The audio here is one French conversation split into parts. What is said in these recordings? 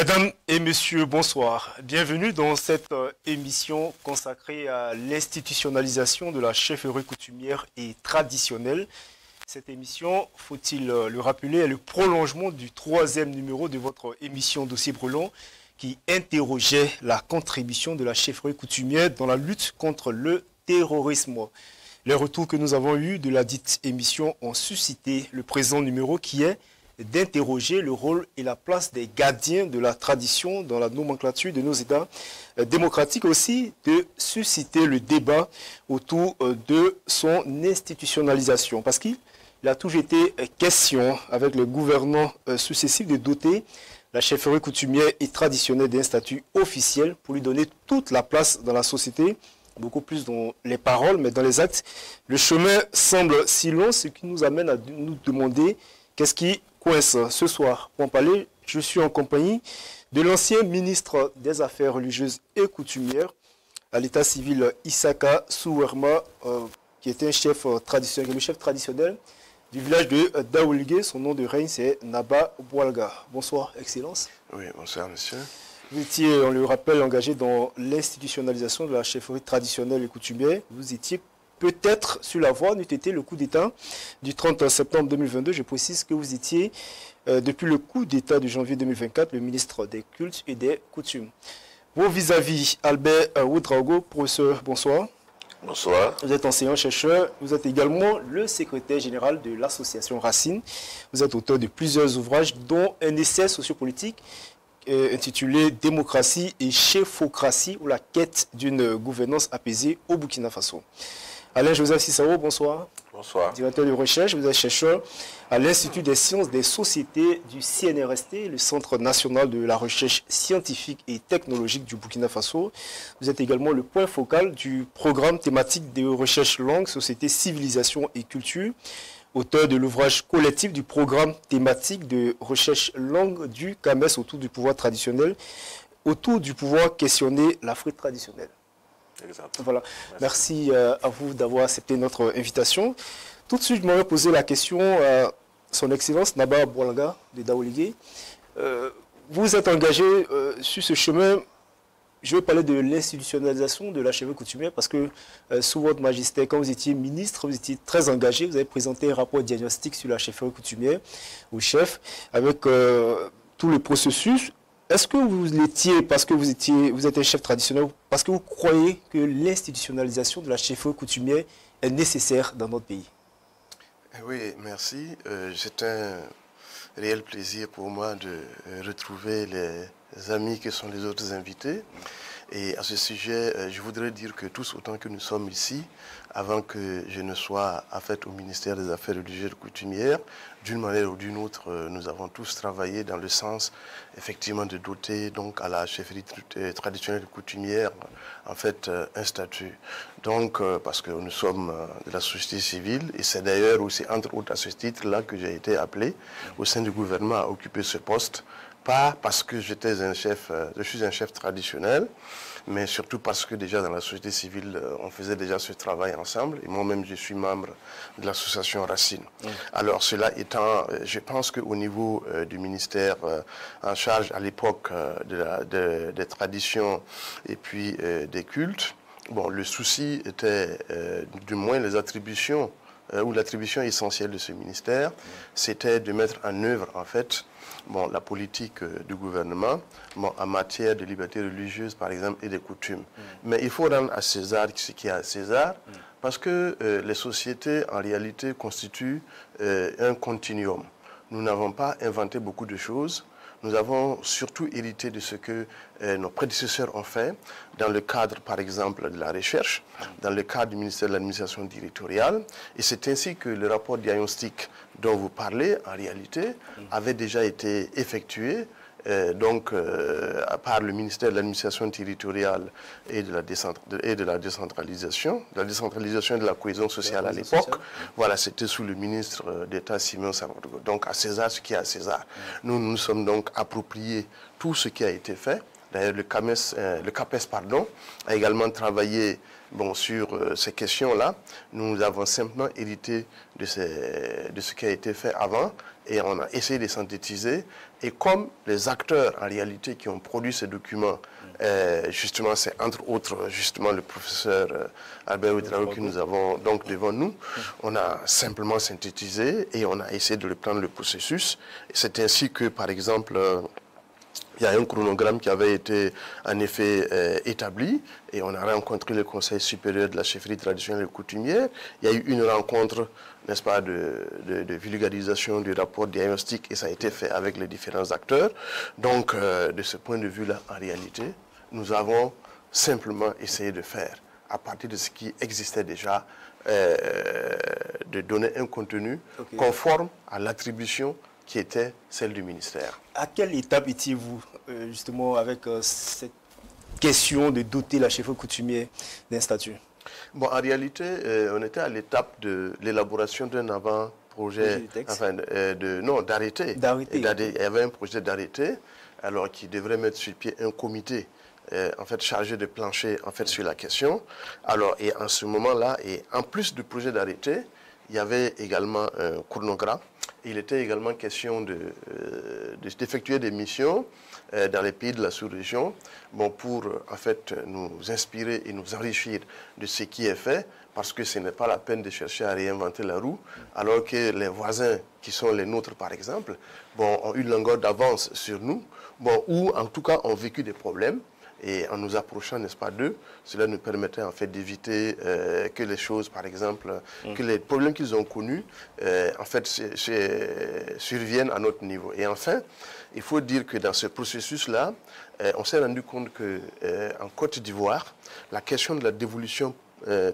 Mesdames et messieurs, bonsoir. Bienvenue dans cette émission consacrée à l'institutionnalisation de la chefferie coutumière et traditionnelle. Cette émission, faut-il le rappeler, est le prolongement du troisième numéro de votre émission Dossier brûlant qui interrogeait la contribution de la chefferie coutumière dans la lutte contre le terrorisme. Les retours que nous avons eus de la dite émission ont suscité le présent numéro qui est d'interroger le rôle et la place des gardiens de la tradition dans la nomenclature de nos États démocratiques, aussi de susciter le débat autour de son institutionnalisation. Parce qu'il a toujours été question, avec les gouvernants successifs, de doter la chefferie coutumière et traditionnelle d'un statut officiel pour lui donner toute la place dans la société, beaucoup plus dans les paroles, mais dans les actes. Le chemin semble si long, ce qui nous amène à nous demander qu'est-ce qui coince. Ce soir, pour en parler, je suis en compagnie de l'ancien ministre des Affaires religieuses et coutumières à l'état civil Isaka Souwerma, qui était un chef traditionnel, le chef traditionnel du village de Daouligé. Son nom de règne, c'est Naba Boualga. Bonsoir, Excellence. Oui, bonsoir, monsieur. Vous étiez, on le rappelle, engagé dans l'institutionnalisation de la chefferie traditionnelle et coutumière. Vous étiez peut-être sur la voie, n'eût été le coup d'État du 30 septembre 2022. Je précise que vous étiez, depuis le coup d'État de janvier 2024, le ministre des Cultes et des Coutumes. Vos vis-à-vis, Albert Ouedraogo, professeur, bonsoir. Bonsoir. Vous êtes enseignant-chercheur. Vous êtes également le secrétaire général de l'association Racine. Vous êtes auteur de plusieurs ouvrages, dont un essai sociopolitique intitulé « Démocratie et chefocratie ou la quête d'une gouvernance apaisée au Burkina Faso ». Alain-Joseph Cissaro, bonsoir. Bonsoir. Directeur de recherche, vous êtes chercheur à l'Institut des sciences des sociétés du CNRST, le Centre national de la recherche scientifique et technologique du Burkina Faso. Vous êtes également le point focal du programme thématique de recherche langue, société, civilisation et culture, auteur de l'ouvrage collectif du programme thématique de recherche langue du CAMES autour du pouvoir traditionnel, autour du pouvoir questionner l'Afrique traditionnelle. Exact. Voilà. Merci à vous d'avoir accepté notre invitation. Tout de suite, je m'aurais posé la question à son Excellence Naba Boualga de Daouligé. Vous êtes engagé sur ce chemin. Je vais parler de l'institutionnalisation de la chefferie coutumière parce que sous votre magistère, quand vous étiez ministre, vous étiez très engagé. Vous avez présenté un rapport diagnostic sur la chefferie coutumière au chef avec tout le processus. Est-ce que vous l'étiez parce que vous êtes un chef traditionnel, parce que vous croyez que l'institutionnalisation de la chefferie coutumière est nécessaire dans notre pays? Oui, merci. C'est un réel plaisir pour moi de retrouver les amis qui sont les autres invités. Et à ce sujet, je voudrais dire que tous autant que nous sommes ici, avant que je ne sois affecté au ministère des Affaires religieuses et coutumières, d'une manière ou d'une autre, nous avons tous travaillé dans le sens, effectivement, de doter donc à la chefferie traditionnelle et coutumière, en fait, un statut. Donc, parce que nous sommes de la société civile, et c'est d'ailleurs aussi, entre autres, à ce titre-là que j'ai été appelé au sein du gouvernement à occuper ce poste. Pas parce que je suis un chef traditionnel, mais surtout parce que déjà dans la société civile, on faisait déjà ce travail ensemble. Et moi-même, je suis membre de l'association Racine. Alors cela étant, je pense qu'au niveau du ministère en charge à l'époque des traditions et puis des cultes, bon, le souci était du moins les attributions, ou l'attribution essentielle de ce ministère, c'était de mettre en œuvre en fait la politique du gouvernement en matière de liberté religieuse, par exemple, et des coutumes. Mais il faut rendre à César ce qui est à César, parce que les sociétés, en réalité, constituent un continuum. Nous n'avons pas inventé beaucoup de choses. Nous avons surtout hérité de ce que nos prédécesseurs ont fait dans le cadre, par exemple, de la recherche, dans le cadre du ministère de l'administration territoriale. Et c'est ainsi que le rapport diagnostic dont vous parlez, en réalité, avait déjà été effectué par le ministère de l'administration territoriale et de la décentralisation, et de la cohésion sociale à l'époque. Voilà, c'était sous le ministre d'État Simeon Sarkozy. Donc à César ce qui est à César. Nous nous sommes donc appropriés tout ce qui a été fait D'ailleurs, le CAPES pardon, a également travaillé sur ces questions-là. Nous avons simplement hérité de ce qui a été fait avant et on a essayé de synthétiser. Et comme les acteurs, en réalité, qui ont produit ces documents, justement, c'est entre autres, justement, le professeur Albert Ouedraogo que nous avons donc devant nous, on a simplement synthétisé et on a essayé de reprendre le processus. C'est ainsi que, par exemple, il y a un chronogramme qui avait été en effet établi et on a rencontré le Conseil supérieur de la chefferie traditionnelle et coutumière. Il y a eu une rencontre, n'est-ce pas, de vulgarisation du rapport diagnostic et ça a été fait avec les différents acteurs. Donc, de ce point de vue-là, en réalité, nous avons simplement essayé de faire, à partir de ce qui existait déjà, de donner un contenu conforme à l'attribution qui était celle du ministère. À quelle étape étiez-vous justement avec cette question de doter la chefferie coutumière d'un statut? Bon, en réalité, on était à l'étape de l'élaboration d'un avant-projet, d'arrêté. Il y avait un projet d'arrêté, alors qui devrait mettre sur pied un comité en fait chargé de plancher en fait sur la question. Alors, et en ce moment-là, et en plus du projet d'arrêté, il y avait également un chronogramme. Il était également question d'effectuer des missions dans les pays de la sous-région pour en fait nous inspirer et nous enrichir de ce qui est fait, parce que ce n'est pas la peine de chercher à réinventer la roue, alors que les voisins qui sont les nôtres par exemple ont une longueur d'avance sur nous, ou en tout cas ont vécu des problèmes. Et en nous approchant, n'est-ce pas, d'eux, cela nous permettait en fait d'éviter que les choses, par exemple, que les problèmes qu'ils ont connus, en fait, surviennent à notre niveau. Et enfin, il faut dire que dans ce processus-là, on s'est rendu compte qu'en Côte d'Ivoire, la question de la dévolution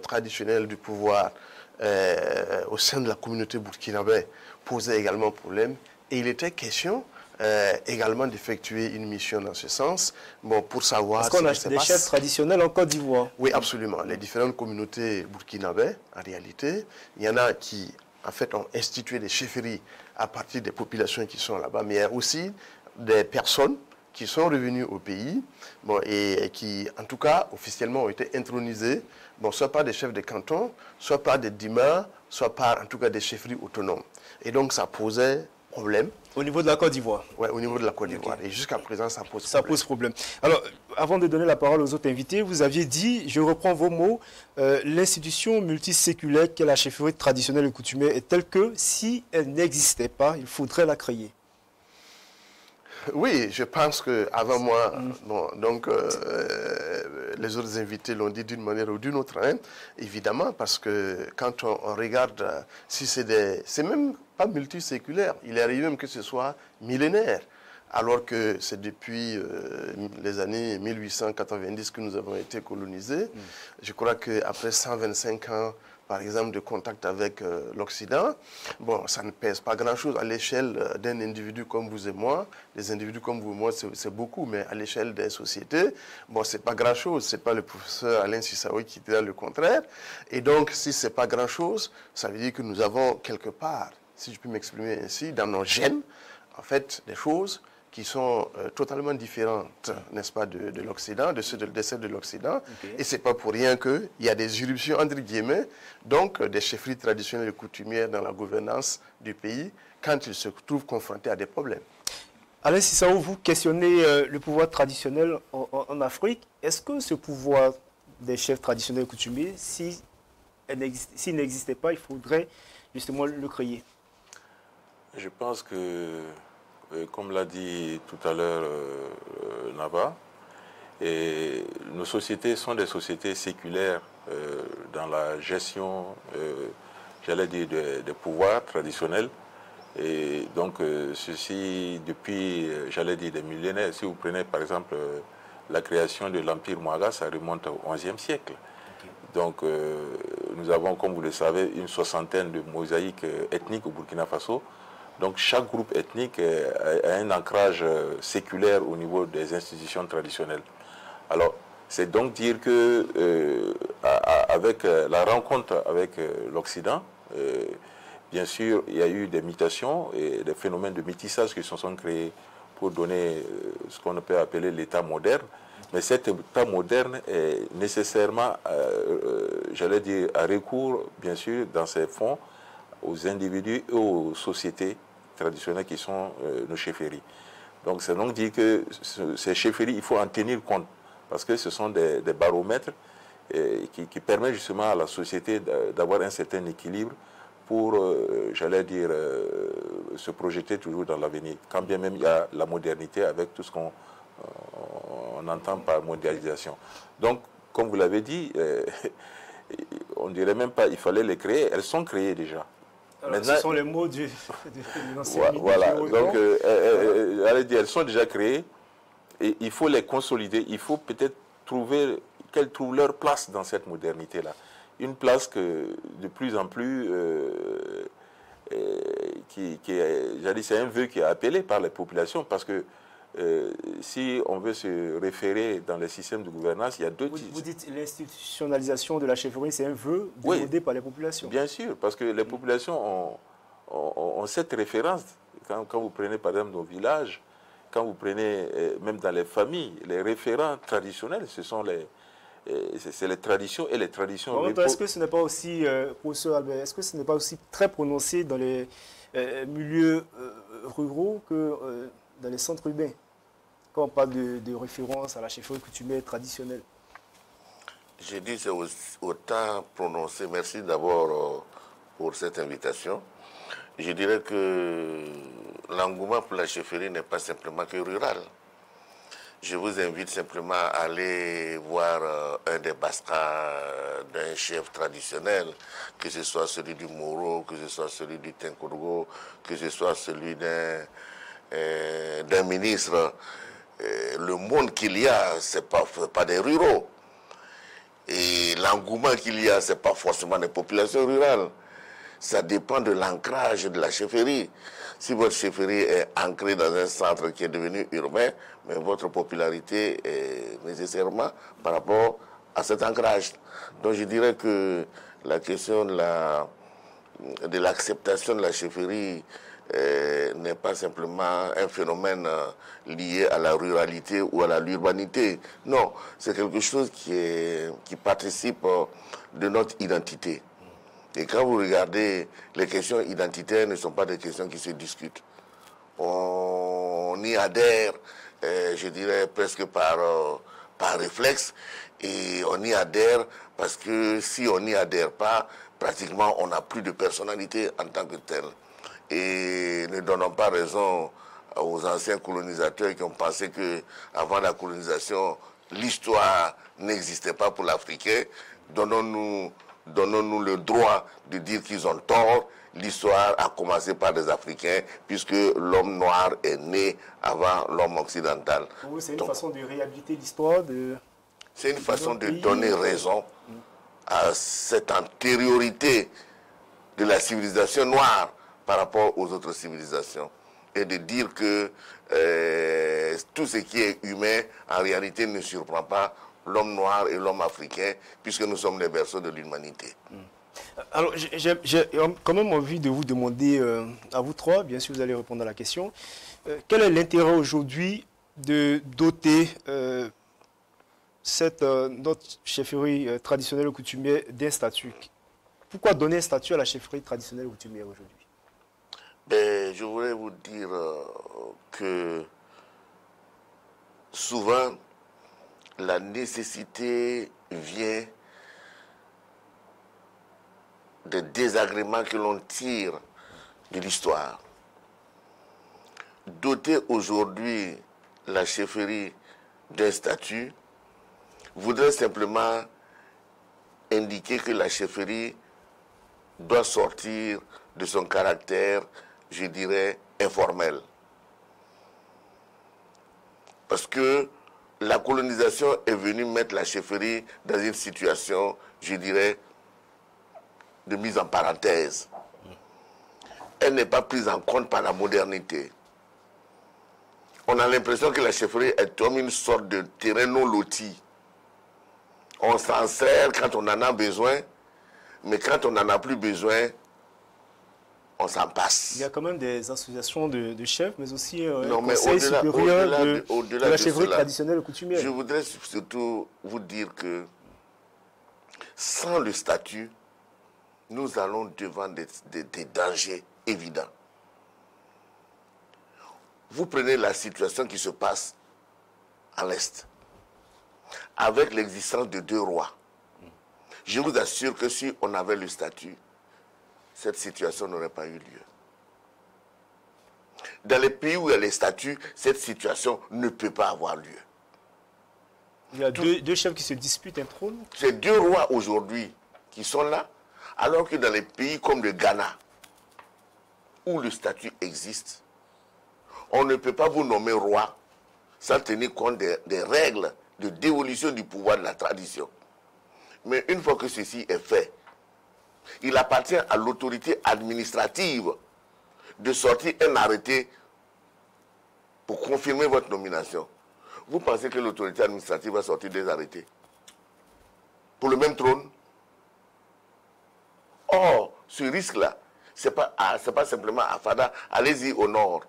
traditionnelle du pouvoir au sein de la communauté burkinabé posait également problème. Et il était question également d'effectuer une mission dans ce sens, pour savoir... Est-ce qu'on a des chefs traditionnels en Côte d'Ivoire? Oui, absolument. Les différentes communautés burkinabées, en réalité, il y en a qui, en fait, ont institué des chefferies à partir des populations qui sont là-bas, mais il y a aussi des personnes qui sont revenues au pays, et qui, en tout cas, officiellement ont été intronisées, soit par des chefs de canton, soit par des dimas, soit par, en tout cas, des chefferies autonomes. Et donc, ça posait problème. Au niveau de la Côte d'Ivoire? Oui, au niveau de la Côte d'Ivoire. Et jusqu'à présent, ça pose problème. Ça pose problème. Alors, avant de donner la parole aux autres invités, vous aviez dit, je reprends vos mots, l'institution multiséculaire qu'est la chefferie traditionnelle et coutumière est telle que, si elle n'existait pas, il faudrait la créer. Oui, je pense qu'avant moi, les autres invités l'ont dit d'une manière ou d'une autre, évidemment, parce que quand on regarde, si c'est même pas multiséculaire, il arrive même que ce soit millénaire, alors que c'est depuis les années 1890 que nous avons été colonisés. Je crois qu'après 125 ans, par exemple, de contact avec l'Occident, ça ne pèse pas grand-chose à l'échelle d'un individu comme vous et moi. Des individus comme vous et moi, c'est beaucoup, mais à l'échelle des sociétés, c'est pas grand-chose. C'est pas le professeur Alain Sissaoui qui dira le contraire. Et donc, si c'est pas grand-chose, ça veut dire que nous avons quelque part, si je puis m'exprimer ainsi, dans nos gènes, en fait, des choses qui sont totalement différentes, n'est-ce pas, de l'Occident, de celles de l'Occident. Et ce n'est pas pour rien qu'il y a des irruptions, entre guillemets, donc des chefferies traditionnelles et coutumières dans la gouvernance du pays, quand ils se trouvent confrontés à des problèmes. Alain Sissaoui, vous questionnez le pouvoir traditionnel en Afrique. Est-ce que ce pouvoir des chefs traditionnels et coutumiers, s'il n'existait pas, il faudrait justement le créer? Je pense que, comme l'a dit tout à l'heure Naba, nos sociétés sont des sociétés séculaires dans la gestion, j'allais dire, des pouvoirs traditionnels. Et donc, ceci, depuis, j'allais dire, des millénaires. Si vous prenez, par exemple, la création de l'Empire Mouaga, ça remonte au XIe siècle. Donc, nous avons, comme vous le savez, une soixantaine de mosaïques ethniques au Burkina Faso. Donc chaque groupe ethnique a un ancrage séculaire au niveau des institutions traditionnelles. Alors c'est donc dire que avec la rencontre avec l'Occident, bien sûr il y a eu des mutations et des phénomènes de métissage qui se sont créés pour donner ce qu'on peut appeler l'État moderne. Mais cet État moderne est nécessairement, j'allais dire, à recours, bien sûr, dans ses fonds, aux individus et aux sociétés traditionnelles qui sont nos chefferies. Donc c'est donc dit que ces chefferies, il faut en tenir compte, parce que ce sont des baromètres qui permettent justement à la société d'avoir un certain équilibre pour, j'allais dire, se projeter toujours dans l'avenir, quand bien même il y a la modernité avec tout ce qu'on entend par mondialisation. Donc, comme vous l'avez dit, on ne dirait même pas il fallait les créer, elles sont créées déjà. Alors, maintenant, ce sont les mots de l'ancien voilà, donc j'allais dire, elles sont déjà créées et il faut les consolider, il faut peut-être trouver qu'elles trouvent leur place dans cette modernité-là. Une place que de plus en plus, c'est un vœu qui est appelé par les populations, parce que si on veut se référer dans les systèmes de gouvernance, il y a deux types. Vous dites l'institutionnalisation de la chefferie, c'est un vœu demandé par les populations. Bien sûr, parce que les populations ont cette référence. Quand vous prenez par exemple nos villages, quand vous prenez même dans les familles, les référents traditionnels, ce sont c'est les traditions et les traditions. Est-ce que ce n'est pas aussi, professeur Albert, est-ce que ce n'est pas aussi très prononcé dans les milieux ruraux que dans les centres urbains, quand on parle de référence à la chefferie coutumière traditionnelle? J'ai dit c'est autant prononcé. Merci d'abord pour cette invitation. Je dirais que l'engouement pour la chefferie n'est pas simplement que rural. Je vous invite simplement à aller voir un des baskas d'un chef traditionnel, que ce soit celui du Moro, que ce soit celui du Tenkourgo, que ce soit celui d'un ministre. Le monde qu'il y a, ce n'est pas des ruraux. Et l'engouement qu'il y a, ce n'est pas forcément des populations rurales. Ça dépend de l'ancrage de la chefferie. Si votre chefferie est ancrée dans un centre qui est devenu urbain, mais votre popularité est nécessairement par rapport à cet ancrage. Donc je dirais que la question de l'acceptation de la chefferie n'est pas simplement un phénomène lié à la ruralité ou à l'urbanité. Non, c'est quelque chose qui participe de notre identité. Et quand vous regardez, les questions identitaires ne sont pas des questions qui se discutent. On y adhère, je dirais presque par réflexe, et on y adhère parce que si on n'y adhère pas, pratiquement on n'a plus de personnalité en tant que tel. Et ne donnons pas raison aux anciens colonisateurs qui ont pensé qu'avant la colonisation, l'histoire n'existait pas pour l'Africain. Donnons-nous le droit de dire qu'ils ont tort. L'histoire a commencé par les Africains, puisque l'homme noir est né avant l'homme occidental. Oui, c'est une façon de réhabiliter l'histoire. C'est une façon de donner raison à cette antériorité de la civilisation noire par rapport aux autres civilisations. Et de dire que tout ce qui est humain, en réalité, ne surprend pas l'homme noir et l'homme africain, puisque nous sommes les berceaux de l'humanité. Alors, j'ai quand même envie de vous demander, à vous trois, bien sûr vous allez répondre à la question, quel est l'intérêt aujourd'hui de doter notre chefferie traditionnelle ou coutumière d'un statut? Pourquoi donner un statut à la chefferie traditionnelle ou coutumière aujourd'hui? Je voudrais vous dire que souvent, la nécessité vient des désagréments que l'on tire de l'histoire. Doter aujourd'hui la chefferie d'un statut voudrait simplement indiquer que la chefferie doit sortir de son caractère, je dirais, informel. Parce que la colonisation est venue mettre la chefferie dans une situation, je dirais, de mise en parenthèse. Elle n'est pas prise en compte par la modernité. On a l'impression que la chefferie est comme une sorte de terrain non loti. On s'en sert quand on en a besoin, mais quand on n'en a plus besoin, on s'en passe. Il y a quand même des associations de chefs, mais aussi Non, un mais conseil supérieur de la chefferie cela, traditionnelle et coutumière. je voudrais surtout vous dire que sans le statut, nous allons devant des dangers évidents. Vous prenez la situation qui se passe à l'Est, avec l'existence de 2 rois. Je vous assure que si on avait le statut, cette situation n'aurait pas eu lieu. Dans les pays où il y a les statuts, cette situation ne peut pas avoir lieu. Il y a deux chefs qui se disputent un trône. C'est 2 rois aujourd'hui qui sont là, alors que dans les pays comme le Ghana, où le statut existe, on ne peut pas vous nommer roi sans tenir compte des règles de dévolution du pouvoir de la tradition. Mais une fois que ceci est fait, il appartient à l'autorité administrative de sortir un arrêté pour confirmer votre nomination. Vous pensez que l'autorité administrative va sortir des arrêtés pour le même trône? Or, ce risque-là, ce n'est pas simplement à Fada. Allez-y au nord.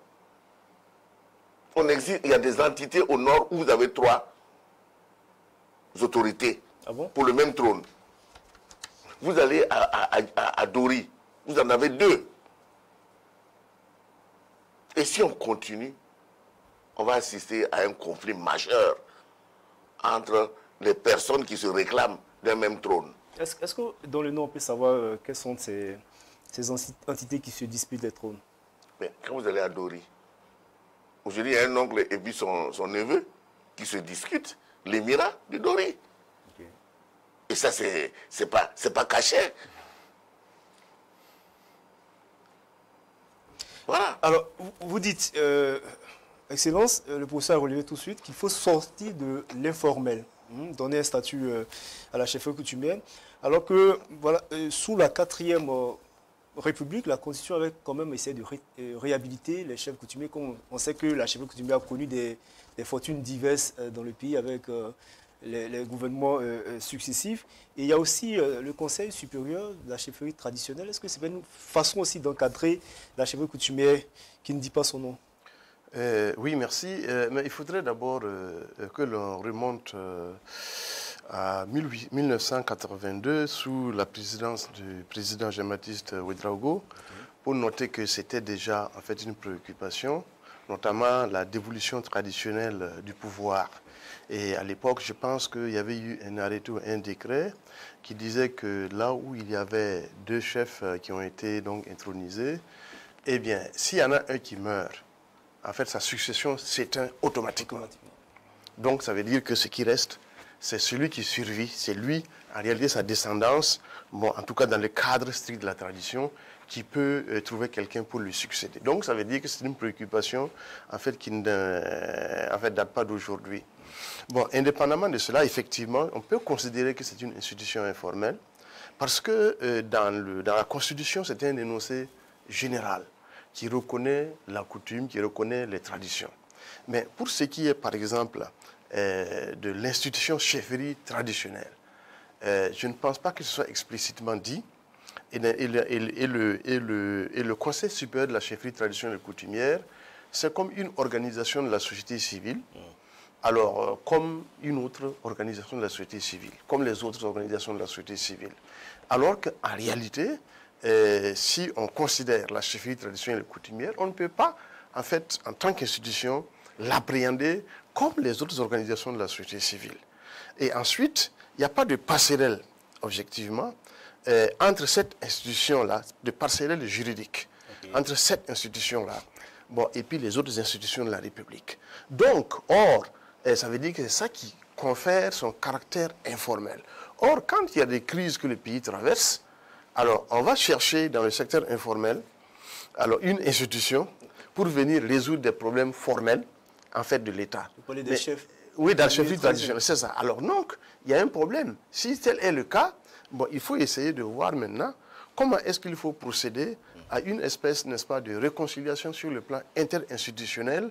Il y a des entités au nord où vous avez 3 autorités pour le même trône. Vous allez à Dori, vous en avez 2. Et si on continue, on va assister à un conflit majeur entre les personnes qui se réclament d'un même trône. Est-ce que dans le nom, on peut savoir quelles sont ces entités qui se disputent les trônes? Mais quand vous allez à Dori, aujourd'hui, il y a un oncle et puis son neveu qui se discutent l'émirat de Dori. Okay. Et ça, c'est pas caché. Voilà. Alors, vous dites, Excellence, le professeur a relevé tout de suite qu'il faut sortir de l'informel, donner un statut à la chefferie coutumière, alors que voilà, sous la 4e République, la Constitution avait quand même essayé de réhabiliter les chefs coutumiers. Comme on sait que la chefferie coutumière a connu des fortunes diverses dans le pays avec les gouvernements successifs. Et il y a aussi le Conseil supérieur de la chefferie traditionnelle. Est-ce que c'est une façon aussi d'encadrer la chefferie coutumière qui ne dit pas son nom? Oui, merci. Mais il faudrait d'abord que l'on remonte à 1982 sous la présidence du président Jean-Baptiste Ouédraogo pour noter que c'était déjà en fait une préoccupation, notamment la dévolution traditionnelle du pouvoir. Et à l'époque, je pense qu'il y avait eu un arrêté ou un décret qui disait que là où il y avait 2 chefs qui ont été donc intronisés, eh bien, s'il y en a un qui meurt, en fait, sa succession s'éteint automatiquement. Donc, ça veut dire que ce qui reste, c'est celui qui survit. C'est lui, en réalité, sa descendance, bon, en tout cas dans le cadre strict de la tradition, qui peut trouver quelqu'un pour lui succéder. Donc, ça veut dire que c'est une préoccupation, en fait, qui ne date pas d'aujourd'hui. Bon, indépendamment de cela, effectivement, on peut considérer que c'est une institution informelle, parce que dans la Constitution, c'est un énoncé général qui reconnaît la coutume, qui reconnaît les traditions. Mais pour ce qui est, par exemple, de l'institution chefferie traditionnelle, je ne pense pas que ce soit explicitement dit. Et le Conseil supérieur de la chefferie traditionnelle et coutumière, c'est comme une organisation de la société civile, alors comme une autre organisation de la société civile, comme les autres organisations de la société civile. Alors qu'en réalité, si on considère la chefferie traditionnelle et coutumière, on ne peut pas, en fait, en tant qu'institution, l'appréhender comme les autres organisations de la société civile. Et ensuite, il n'y a pas de passerelle, objectivement, entre cette institution-là, de passerelle juridique, entre cette institution-là, bon, et puis les autres institutions de la République. Donc, or, ça veut dire que c'est ça qui confère son caractère informel. Or, quand il y a des crises que le pays traverse, alors on va chercher dans le secteur informel alors, une institution pour venir résoudre des problèmes formels, en fait, de l'État. Vous parlez des chefs? Oui, dans le chefferie traditionnelle, c'est ça. Alors donc, il y a un problème. Si tel est le cas, bon, il faut essayer de voir maintenant comment est-ce qu'il faut procéder à une espèce, n'est-ce pas, de réconciliation sur le plan interinstitutionnel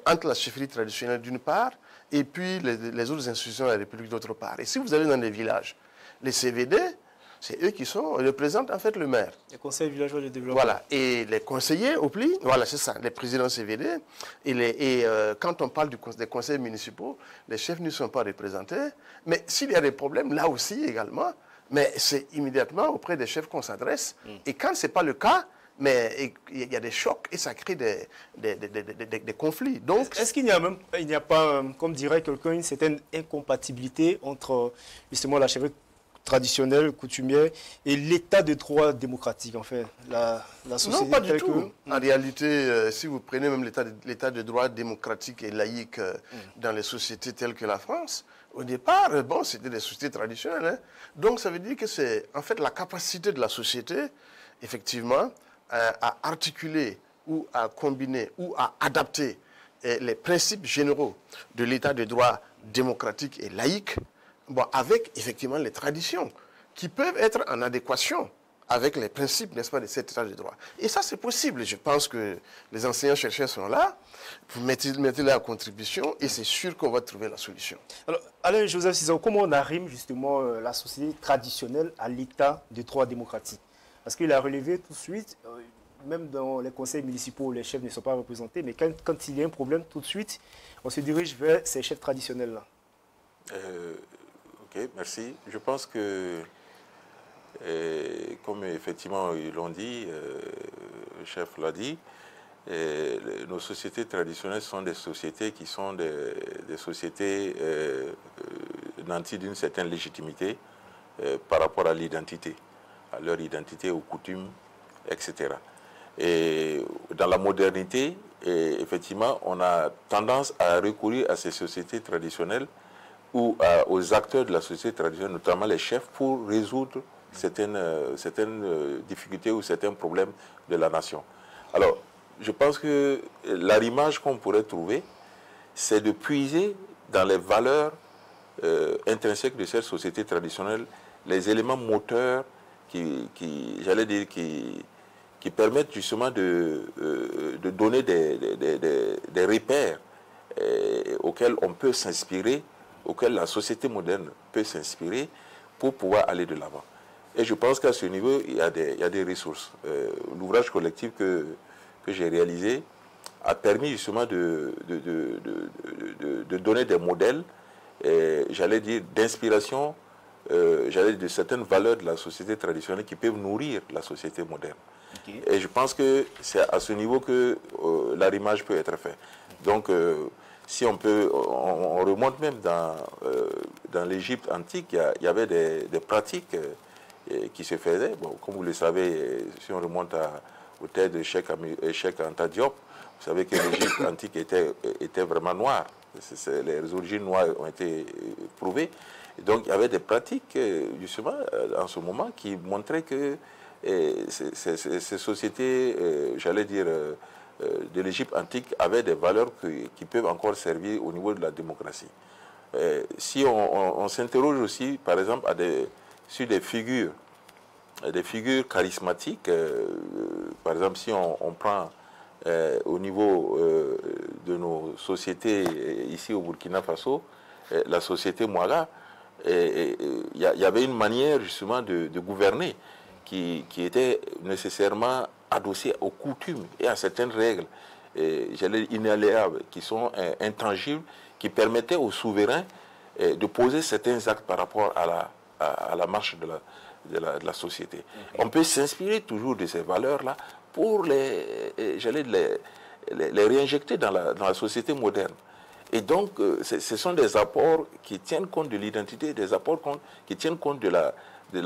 entre la chefferie traditionnelle d'une part et puis les autres institutions de la République d'autre part. Et si vous allez dans les villages, les CVD c'est eux qui représentent en fait le maire. Les conseils villageois de développement. Voilà, et les conseillers au pli, voilà, c'est ça, les présidents CVD. Quand on parle des conseils municipaux, les chefs ne sont pas représentés. Mais s'il y a des problèmes, là aussi également, mais c'est immédiatement auprès des chefs qu'on s'adresse. Et quand ce n'est pas le cas, mais il y a des chocs et ça crée des conflits. Donc, est-ce qu'il n'y a pas, comme dirait quelqu'un, une certaine incompatibilité entre justement la chefferie traditionnelle, coutumière, et l'état de droit démocratique, en fait, la société? Non, pas du tout. En réalité, si vous prenez même l'état de droit démocratique et laïque dans les sociétés telles que la France, au départ, bon, c'était des sociétés traditionnelles. Hein. Donc, ça veut dire que c'est en fait la capacité de la société, effectivement, à articuler ou à combiner ou à adapter les principes généraux de l'état de droit démocratique et laïque, bon, avec effectivement les traditions qui peuvent être en adéquation avec les principes, n'est-ce pas, de cet état de droit. Et ça, c'est possible. Je pense que les enseignants-chercheurs sont là. Vous mettez-les en contribution et c'est sûr qu'on va trouver la solution. Alors, Alain-Joseph Cizon, comment on arrime justement la société traditionnelle à l'état de droit démocratique? Parce qu'il a relevé tout de suite, même dans les conseils municipaux, les chefs ne sont pas représentés, mais quand il y a un problème, tout de suite, on se dirige vers ces chefs traditionnels-là. Ok, merci. Je pense que, comme effectivement ils l'ont dit, le chef l'a dit, nos sociétés traditionnelles sont des sociétés qui sont des sociétés nanties d'une certaine légitimité par rapport à l'identité, à leur identité, aux coutumes, etc. Et dans la modernité, effectivement, on a tendance à recourir à ces sociétés traditionnelles ou aux acteurs de la société traditionnelle, notamment les chefs, pour résoudre certaines difficultés ou certains problèmes de la nation. Alors, je pense que l'arrimage qu'on pourrait trouver, c'est de puiser dans les valeurs intrinsèques de cette société traditionnelle, les éléments moteurs qui permettent justement de donner des repères auxquels on peut s'inspirer, auxquels la société moderne peut s'inspirer pour pouvoir aller de l'avant. Et je pense qu'à ce niveau, il y a des ressources. L'ouvrage collectif que j'ai réalisé a permis justement de donner des modèles, j'allais dire, d'inspiration, j'allais dire, de certaines valeurs de la société traditionnelle qui peuvent nourrir la société moderne. Okay. Et je pense que c'est à ce niveau que l'arrimage peut être fait. Donc, si on remonte même dans l'Égypte antique, il y avait des pratiques qui se faisaient. Bon, comme vous le savez, si on remonte au terre de Cheikh Anta Diop, vous savez que l'Égypte antique était vraiment noire. Les origines noires ont été prouvées. Et donc, il y avait des pratiques, justement, en ce moment, qui montraient que ces sociétés, j'allais dire, de l'Égypte antique avaient des valeurs qui peuvent encore servir au niveau de la démocratie. Si on s'interroge aussi, par exemple, sur des figures charismatiques, par exemple, si on prend au niveau de nos sociétés ici au Burkina Faso, la société Mouaga, il y avait une manière justement de gouverner qui était nécessairement adossée aux coutumes et à certaines règles, j'allais dire inaléables, qui sont intangibles, qui permettaient aux souverains de poser certains actes par rapport à la marche de la société. Okay. On peut s'inspirer toujours de ces valeurs-là pour les réinjecter dans la société moderne. Et donc, ce sont des apports qui tiennent compte de l'identité, des apports qui tiennent compte de la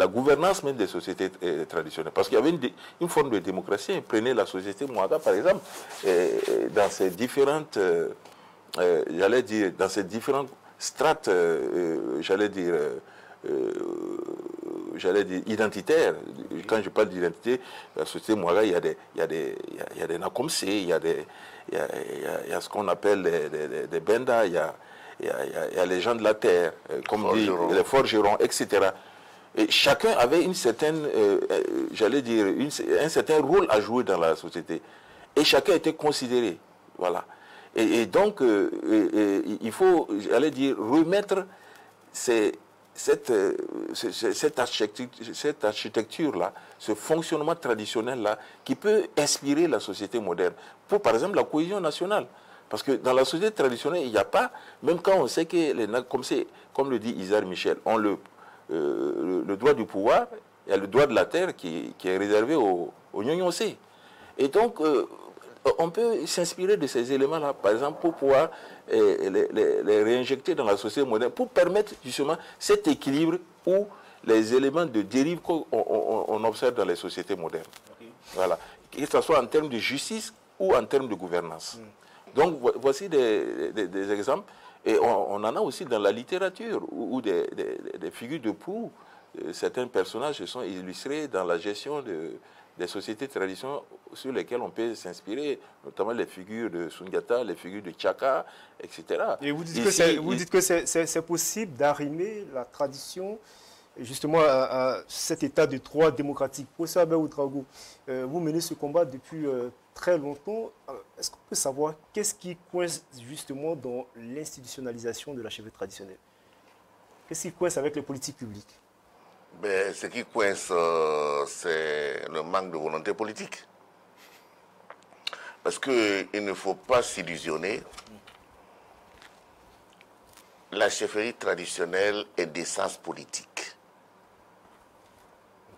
gouvernance même des sociétés traditionnelles. Parce qu'il y avait une forme de démocratie. Prenez la société Mouaga, par exemple, dans ces différentes, j'allais dire, dans ces différentes strates, j'allais dire, identitaires. Quand je parle d'identité, la société Mouaga, il y a des Nakomse, il y a ce qu'on appelle des Benda, il y a les gens de la terre, comme dit les forgerons, etc. Et chacun avait une certaine, j'allais dire, un certain rôle à jouer dans la société. Et chacun était considéré. Voilà. Et donc, il faut, j'allais dire, remettre ces cette architecture-là, ce fonctionnement traditionnel-là, qui peut inspirer la société moderne. Pour, par exemple, la cohésion nationale. Parce que dans la société traditionnelle, il n'y a pas, même quand on sait que, comme le dit Isaac Michel, on le droit du pouvoir, il y a le droit de la terre qui est réservé aux Nyonyonsé. Et donc, on peut s'inspirer de ces éléments-là, par exemple, pour pouvoir les réinjecter dans la société moderne, pour permettre justement cet équilibre où les éléments de dérive qu'on observe dans les sociétés modernes. Okay. Voilà. Que ce soit en termes de justice ou en termes de gouvernance. Donc, voici des exemples. Et on en a aussi dans la littérature, où des figures de proue, certains personnages se sont illustrés dans la gestion des sociétés traditionnelles sur lesquelles on peut s'inspirer, notamment les figures de Sundiata, les figures de Tchaka, etc. Et vous dites que c'est possible d'arrimer la tradition justement à cet état de droit démocratique. Professeur Albert Ouedraogo, vous menez ce combat depuis très longtemps. Est-ce qu'on peut savoir qu'est-ce qui coince justement dans l'institutionnalisation de la chefferie traditionnelle? Qu'est-ce qui coince avec les politiques publiques? Ben, ce qui coince, c'est le manque de volonté politique. Parce qu'il ne faut pas s'illusionner. La chefferie traditionnelle est d'essence politique.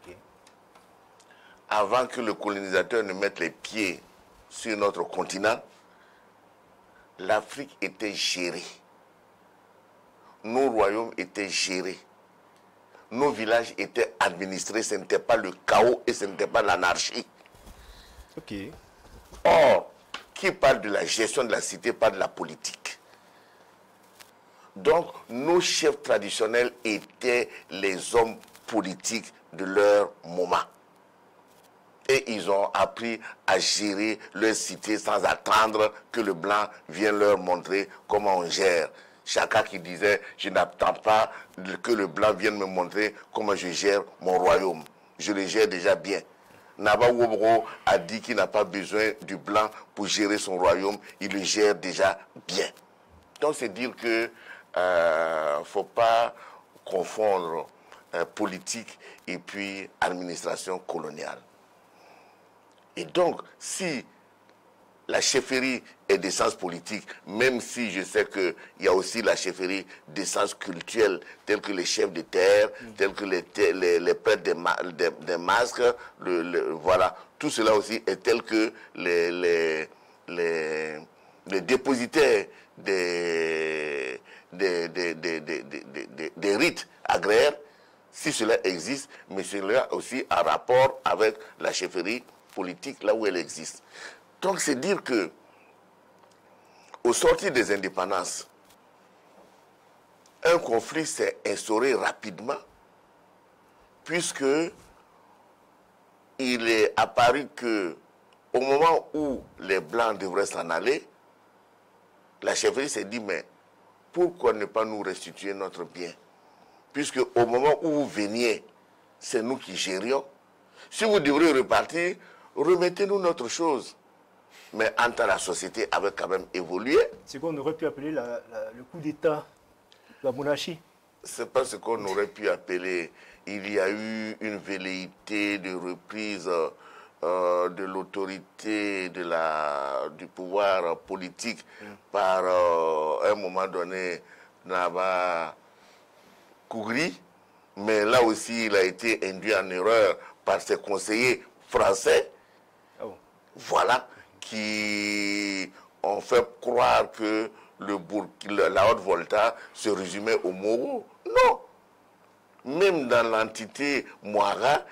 Okay. Avant que le colonisateur ne mette les pieds sur notre continent, l'Afrique était gérée. Nos royaumes étaient gérés. Nos villages étaient administrés, ce n'était pas le chaos et ce n'était pas l'anarchie. Okay. Or, qui parle de la gestion de la cité parle de la politique. Donc, nos chefs traditionnels étaient les hommes politiques de leur moment. Et ils ont appris à gérer leur cité sans attendre que le blanc vienne leur montrer comment on gère. Chacun qui disait, je n'attends pas que le blanc vienne me montrer comment je gère mon royaume. Je le gère déjà bien. Naba Wobro a dit qu'il n'a pas besoin du blanc pour gérer son royaume. Il le gère déjà bien. Donc c'est dire que ne faut pas confondre politique et puis administration coloniale. Et donc, si la chefferie est d'essence politique, même si je sais qu'il y a aussi la chefferie d'essence culturelle, tels que les chefs de terre, tels que les prêtres des masques, voilà. Tout cela aussi est tel que les dépositaires des rites agraires, si cela existe, mais cela aussi en rapport avec la chefferie politique, là où elle existe. Donc, c'est dire que, au sortir des indépendances, un conflit s'est instauré rapidement, puisque il est apparu que, au moment où les Blancs devraient s'en aller, la chefferie s'est dit, mais pourquoi ne pas nous restituer notre bien? Puisque au moment où vous veniez, c'est nous qui gérions. Si vous devrez repartir, remettez-nous notre chose. Mais en temps, la société avait quand même évolué. C'est qu'on aurait pu appeler le coup d'État, la monarchie. Ce n'est pas ce qu'on aurait pu appeler. Il y a eu une velléité de reprise de l'autorité du pouvoir politique par, à un moment donné, Naba Kougri. Mais là aussi, il a été induit en erreur par ses conseillers français. Oh. Voilà. Qui ont fait croire que la Haute-Volta se résumait au Moro. Non. Même dans l'entité Moara,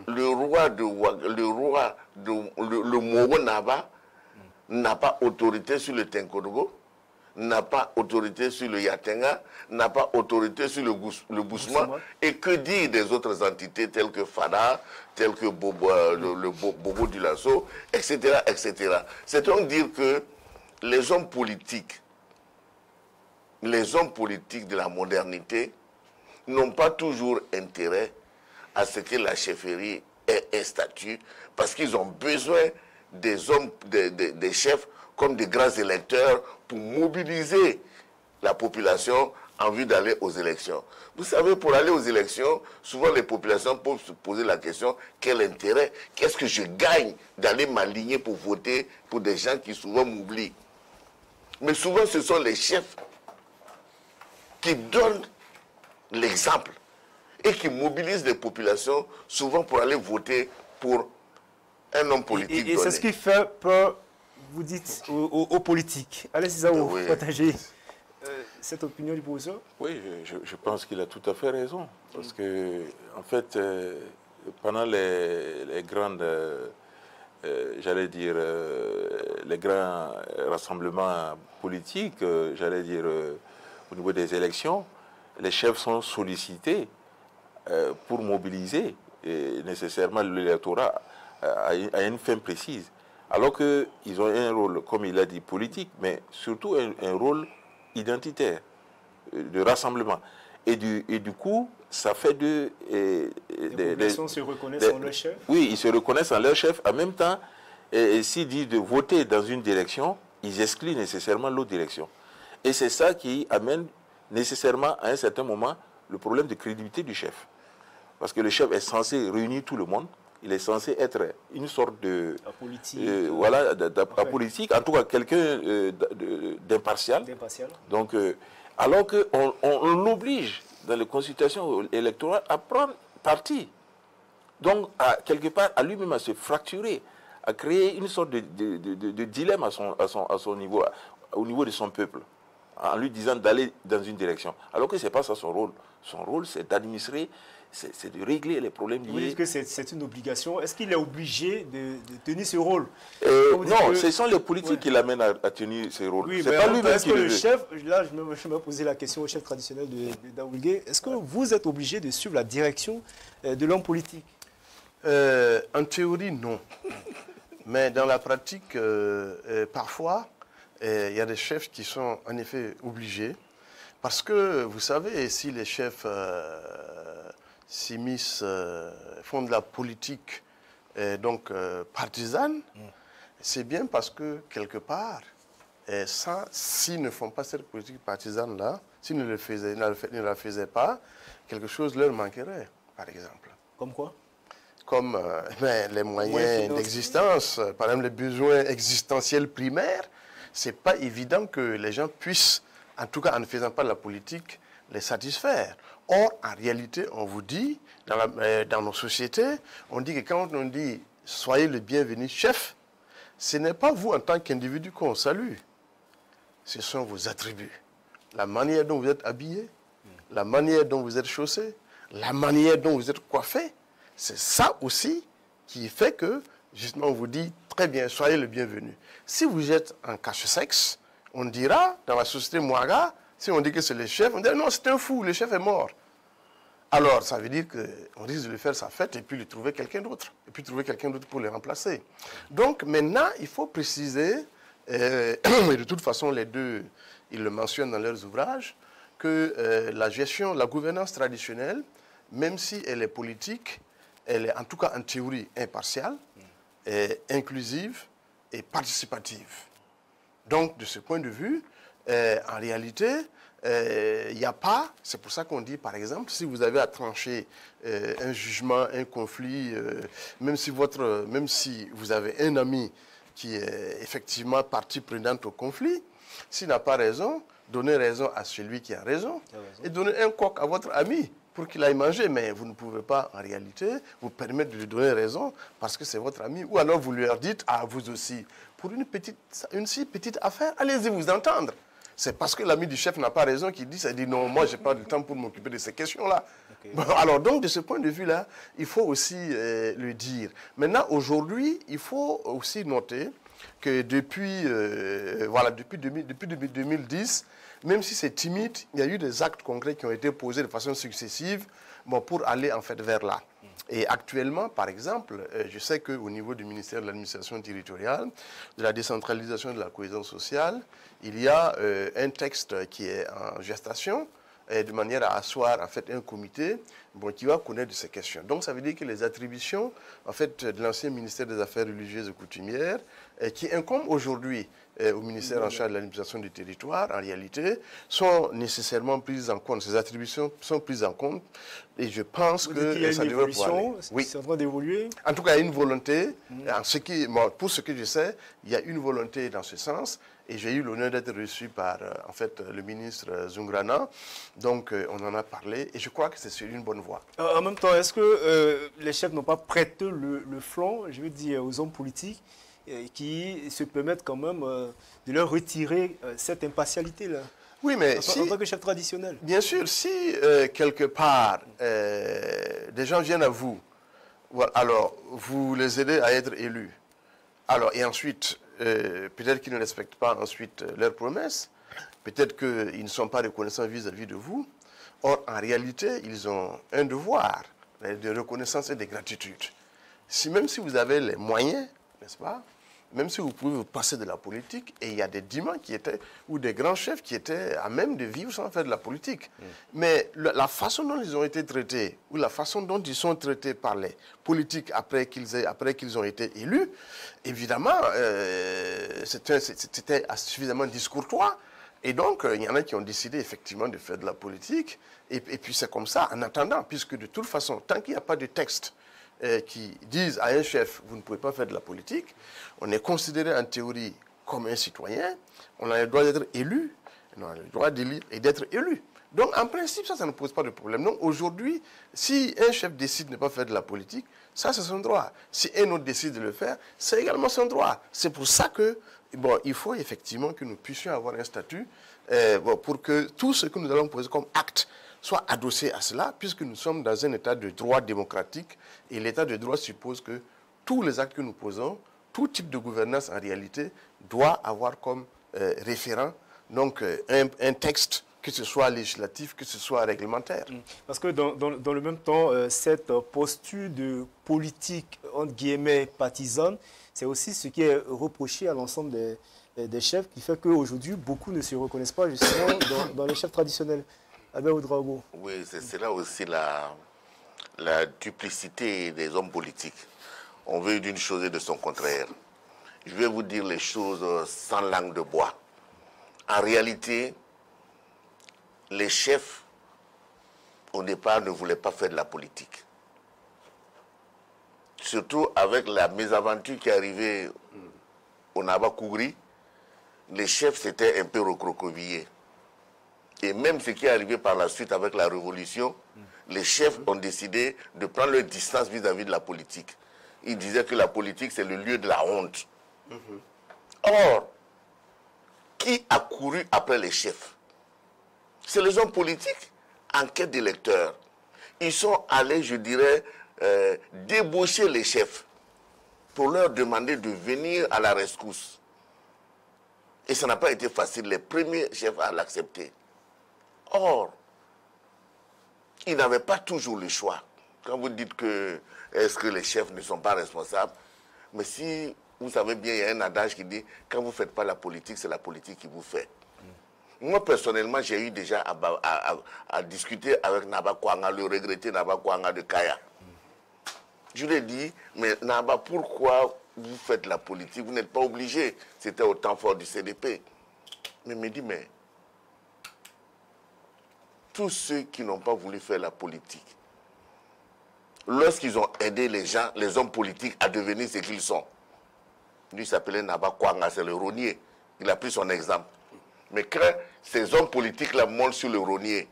le Moro Naba n'a pas autorité sur le Tenkodogo, n'a pas autorité sur le Yatenga, n'a pas autorité sur le Bousma. Et que dire des autres entités telles que Fada, telles que le Bobo du Lasso, etc., etc. C'est donc dire que les hommes politiques de la modernité n'ont pas toujours intérêt à ce que la chefferie ait un statut, parce qu'ils ont besoin des hommes, des chefs comme des grands électeurs pour mobiliser la population envie d'aller aux élections. Vous savez, pour aller aux élections, souvent les populations peuvent se poser la question, quel intérêt, qu'est-ce que je gagne d'aller m'aligner pour voter pour des gens qui souvent m'oublient. Mais souvent, ce sont les chefs qui donnent l'exemple et qui mobilisent les populations souvent pour aller voter pour un homme politique. Et c'est ce qui fait peur, vous dites, aux politiques. Allez-y, ça vous partagez cette opinion du professeur? Oui, je pense qu'il a tout à fait raison. Parce que, en fait, pendant les grandes, j'allais dire, les grands rassemblements politiques, j'allais dire, au niveau des élections, les chefs sont sollicités pour mobiliser nécessairement l'électorat à une fin précise. Alors qu'ils ont un rôle, comme il a dit, politique, mais surtout un rôle identitaire, de rassemblement. Et du coup, ça fait de... les populations se reconnaissent en leur chef? Oui, ils se reconnaissent en leur chef. En même temps, s'ils disent de voter dans une direction, ils excluent nécessairement l'autre direction. Et c'est ça qui amène nécessairement, à un certain moment, le problème de crédibilité du chef. Parce que le chef est censé réunir tout le monde. Il est censé être une sorte de... voilà, politique, en tout cas quelqu'un d'impartial. Donc, alors qu'on l'oblige dans les consultations électorales à prendre parti. Donc, quelque part, à lui-même à se fracturer, à créer une sorte de dilemme à son niveau, au niveau de son peuple, en lui disant d'aller dans une direction. Alors que ce n'est pas ça son rôle. Son rôle, c'est d'administrer, c'est de régler les problèmes liés. Vous dites que c'est une obligation. Est-ce qu'il est obligé de tenir ce rôle? Non, ce sont les politiques qui l'amènent à tenir ce rôle. Oui, c'est pas lui-même qui le chef, là je me posais la question au chef traditionnel de Daoulgué, est-ce que vous êtes obligé de suivre la direction de l'homme politique? En théorie, non. Mais dans la pratique, parfois, il y a des chefs qui sont en effet obligés. Parce que, vous savez, si les chefs s'immiscent, font de la politique partisane, c'est bien parce que, quelque part, s'ils ne font pas cette politique partisane-là, s'ils ne la faisaient pas, quelque chose leur manquerait, par exemple. Comme quoi? Comme les moyens d'existence, par exemple les besoins existentiels primaires, c'est pas évident que les gens puissent, en tout cas en ne faisant pas de la politique, les satisfaire. Or, en réalité, on vous dit, dans nos sociétés, on dit que quand on dit « soyez le bienvenu chef », ce n'est pas vous en tant qu'individu qu'on salue, ce sont vos attributs. La manière dont vous êtes habillé, la manière dont vous êtes chaussé, la manière dont vous êtes coiffé, c'est ça aussi qui fait que, justement, on vous dit « très bien, soyez le bienvenu ». Si vous êtes en cache-sexe, on dira, dans la société Mouaga, si on dit que c'est le chef, on dit « non, c'est un fou, le chef est mort ». Alors, ça veut dire qu'on risque de lui faire sa fête et puis lui trouver quelqu'un d'autre. Et puis trouver quelqu'un d'autre pour le remplacer. Donc, maintenant, il faut préciser, et de toute façon, les deux, ils le mentionnent dans leurs ouvrages, que la gestion, la gouvernance traditionnelle, même si elle est politique, elle est en tout cas en théorie impartiale, inclusive et participative. Donc, de ce point de vue, en réalité, il n'y a pas, c'est pour ça qu'on dit, par exemple, si vous avez à trancher un jugement, un conflit, même si vous avez un ami qui est effectivement partie prenante au conflit, s'il n'a pas raison, donnez raison à celui qui a raison et donnez un coq à votre ami pour qu'il aille manger. Mais vous ne pouvez pas, en réalité, vous permettre de lui donner raison parce que c'est votre ami. Ou alors vous lui dites, ah, vous aussi, pour une si petite affaire, allez-y vous entendre. C'est parce que l'ami du chef n'a pas raison qu'il dit, non, moi, je n'ai pas de temps pour m'occuper de ces questions-là. Okay. Bon, alors, donc, de ce point de vue-là, il faut aussi le dire. Maintenant, aujourd'hui, il faut aussi noter que depuis 2010, même si c'est timide, il y a eu des actes concrets qui ont été posés de façon successive pour aller en fait vers là. Et actuellement, par exemple, je sais qu'au niveau du ministère de l'administration territoriale, de la décentralisation et de la cohésion sociale, il y a un texte qui est en gestation de manière à asseoir en fait un comité qui va connaître de ces questions. Donc ça veut dire que les attributions en fait de l'ancien ministère des Affaires religieuses et coutumières qui incombent aujourd'hui au ministère en charge de l'administration du territoire, en réalité, sont nécessairement prises en compte. Ces attributions sont prises en compte et je pense que ça devrait pouvoir aller. Oui. C'est en train d'évoluer. En tout cas, il y a une volonté. Pour ce que je sais, il y a une volonté dans ce sens. Et j'ai eu l'honneur d'être reçu par en fait, le ministre Zungrana. Donc, on en a parlé et je crois que c'est sur une bonne voie. En même temps, est-ce que les chefs n'ont pas prêté le flanc, je veux dire, aux hommes politiques qui se permettent quand même de leur retirer cette impartialité-là? Oui, mais en tant que chef traditionnel. Bien sûr, si quelque part des gens viennent à vous, alors vous les aidez à être élus. Alors, et ensuite, peut-être qu'ils ne respectent pas ensuite leurs promesses, peut-être qu'ils ne sont pas reconnaissants vis-à-vis de vous. Or, en réalité, ils ont un devoir de reconnaissance et de gratitude. Même si vous avez les moyens, n'est-ce pas, même si vous pouvez vous passer de la politique, et il y a des dimans qui étaient, ou des grands chefs qui étaient à même de vivre sans faire de la politique. Mais la façon dont ils ont été traités, ou la façon dont ils sont traités par les politiques après qu'ils ont été élus, évidemment, c'était suffisamment discourtois. Et donc, il y en a qui ont décidé effectivement de faire de la politique. Et puis c'est comme ça, en attendant, puisque de toute façon, tant qu'il n'y a pas de texte qui disent à un chef, vous ne pouvez pas faire de la politique, on est considéré en théorie comme un citoyen, on a le droit d'être élu, on a le droit d'élire et d'être élu. Donc en principe, ça ne pose pas de problème. Donc aujourd'hui, si un chef décide de ne pas faire de la politique, ça c'est son droit. Si un autre décide de le faire, c'est également son droit. C'est pour ça que, il faut effectivement que nous puissions avoir un statut pour que tout ce que nous allons poser comme acte soit adossé à cela, puisque nous sommes dans un état de droit démocratique, et l'état de droit suppose que tous les actes que nous posons, tout type de gouvernance en réalité, doit avoir comme référent donc, un texte, que ce soit législatif, que ce soit réglementaire. Parce que dans le même temps, cette posture de politique, entre guillemets, partisane, c'est aussi ce qui est reproché à l'ensemble des chefs, qui fait qu'aujourd'hui, beaucoup ne se reconnaissent pas justement dans les chefs traditionnels. Albert Ouedraogo. Oui, c'est là aussi la duplicité des hommes politiques. On veut d'une chose et de son contraire. Je vais vous dire les choses sans langue de bois. En réalité, les chefs, au départ, ne voulaient pas faire de la politique. Surtout avec la mésaventure qui est arrivée au Naba Kougri, les chefs s'étaient un peu recroquevillés. Et même ce qui est arrivé par la suite avec la révolution, les chefs ont décidé de prendre leur distance vis-à-vis de la politique. Ils disaient que la politique, c'est le lieu de la honte. Or, qui a couru après les chefs? C'est les hommes politiques en quête d'électeurs. Ils sont allés, je dirais, débaucher les chefs pour leur demander de venir à la rescousse. Et ça n'a pas été facile, les premiers chefs à l'accepter. Or, ils n'avaient pas toujours le choix. Quand vous dites que est-ce que les chefs ne sont pas responsables, mais si vous savez bien, il y a un adage qui dit quand vous ne faites pas la politique, c'est la politique qui vous fait. Moi, personnellement, j'ai eu déjà à discuter avec Naba Kouanga, le regretté Naba Kouanga de Kaya. Je lui ai dit, mais Naba, pourquoi vous faites la politique? Vous n'êtes pas obligé. C'était au temps fort du CDP. Mais il me dit, mais tous ceux qui n'ont pas voulu faire la politique, lorsqu'ils ont aidé les gens, les hommes politiques à devenir ce qu'ils sont, lui s'appelait Naba Kouanga, c'est le rognier. Il a pris son exemple. Mais quand ces hommes politiques-là montent sur le rognier,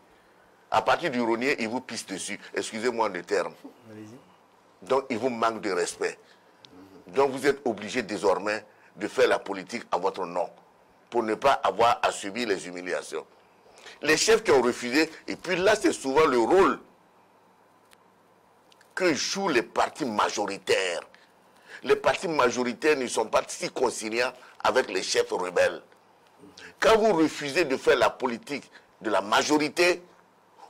à partir du rognier, ils vous pissent dessus. Excusez-moi le terme. Donc, ils vous manquent de respect. Donc, vous êtes obligé désormais de faire la politique à votre nom pour ne pas avoir à subir les humiliations. Les chefs qui ont refusé, et puis là, c'est souvent le rôle que jouent les partis majoritaires. Les partis majoritaires ne sont pas si conciliants avec les chefs rebelles. Quand vous refusez de faire la politique de la majorité,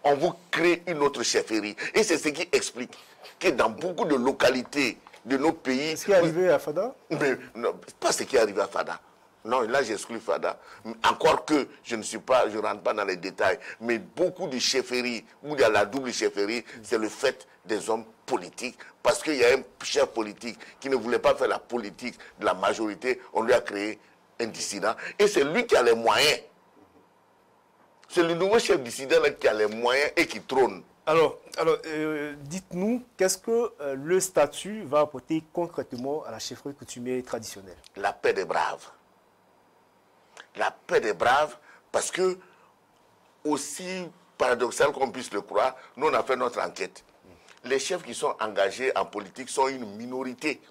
on vous crée une autre chefferie. Et c'est ce qui explique que dans beaucoup de localités de nos pays... Ce qui est arrivé à Fada? Mais, non, pas ce qui est arrivé à Fada. Non, là j'exclus Fada. Encore que je ne rentre pas dans les détails, mais beaucoup de chefferies, où il y a la double chefferie, c'est le fait des hommes politiques. Parce qu'il y a un chef politique qui ne voulait pas faire la politique de la majorité, on lui a créé un dissident. Et c'est lui qui a les moyens. C'est le nouveau chef dissident là, qui a les moyens et qui trône. Alors dites-nous, qu'est-ce que le statut va apporter concrètement à la chefferie coutumière traditionnelle? La paix des braves. La paix des braves, parce que, aussi paradoxal qu'on puisse le croire, nous on a fait notre enquête. Les chefs qui sont engagés en politique sont une minorité.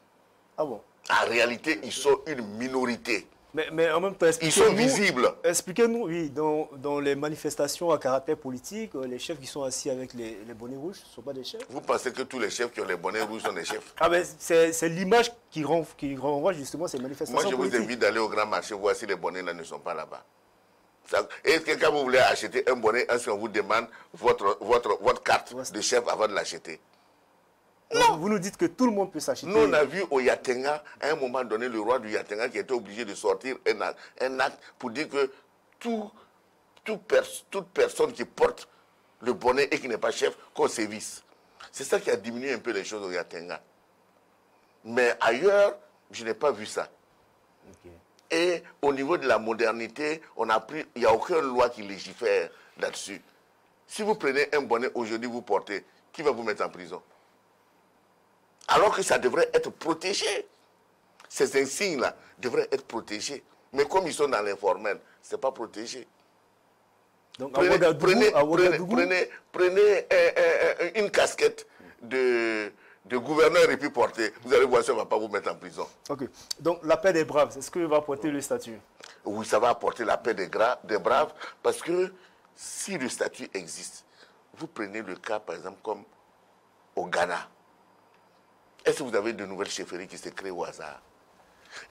Ah bon? En réalité, ils sont une minorité. Mais en même temps, ils sont visibles. Expliquez-nous, oui, dans les manifestations à caractère politique, les chefs qui sont assis avec les bonnets rouges ne sont pas des chefs? Vous pensez que tous les chefs qui ont les bonnets rouges sont des chefs? Ah ben, c'est l'image qui renvoie justement ces manifestations politiques. Moi, je vous invite d'aller au grand marché, voir si les bonnets là ne sont pas là-bas. Est-ce que quand vous voulez acheter un bonnet, est-ce qu'on vous demande votre carte de chef avant de l'acheter? Non. Vous nous dites que tout le monde peut s'acheter. Nous, on a vu au Yatenga, à un moment donné, le roi du Yatenga qui était obligé de sortir un acte pour dire que toute personne qui porte le bonnet et qui n'est pas chef, qu'on sévisse. C'est ça qui a diminué un peu les choses au Yatenga. Mais ailleurs, je n'ai pas vu ça. Okay. Et au niveau de la modernité, il n'y a aucune loi qui légifère là-dessus. Si vous prenez un bonnet aujourd'hui, vous portez, qui va vous mettre en prison? Alors que ça devrait être protégé. Ces insignes-là devraient être protégés. Mais comme ils sont dans l'informel, ce n'est pas protégé. Donc, prenez une casquette de gouverneur et puis porter. Vous allez voir, ça ne va pas vous mettre en prison. Ok. Donc la paix des braves, c'est ce que va apporter le statut? Oui, ça va apporter la paix des braves. Parce que si le statut existe, vous prenez le cas, par exemple, comme au Ghana. Est-ce que vous avez de nouvelles chefferies qui se créent au hasard?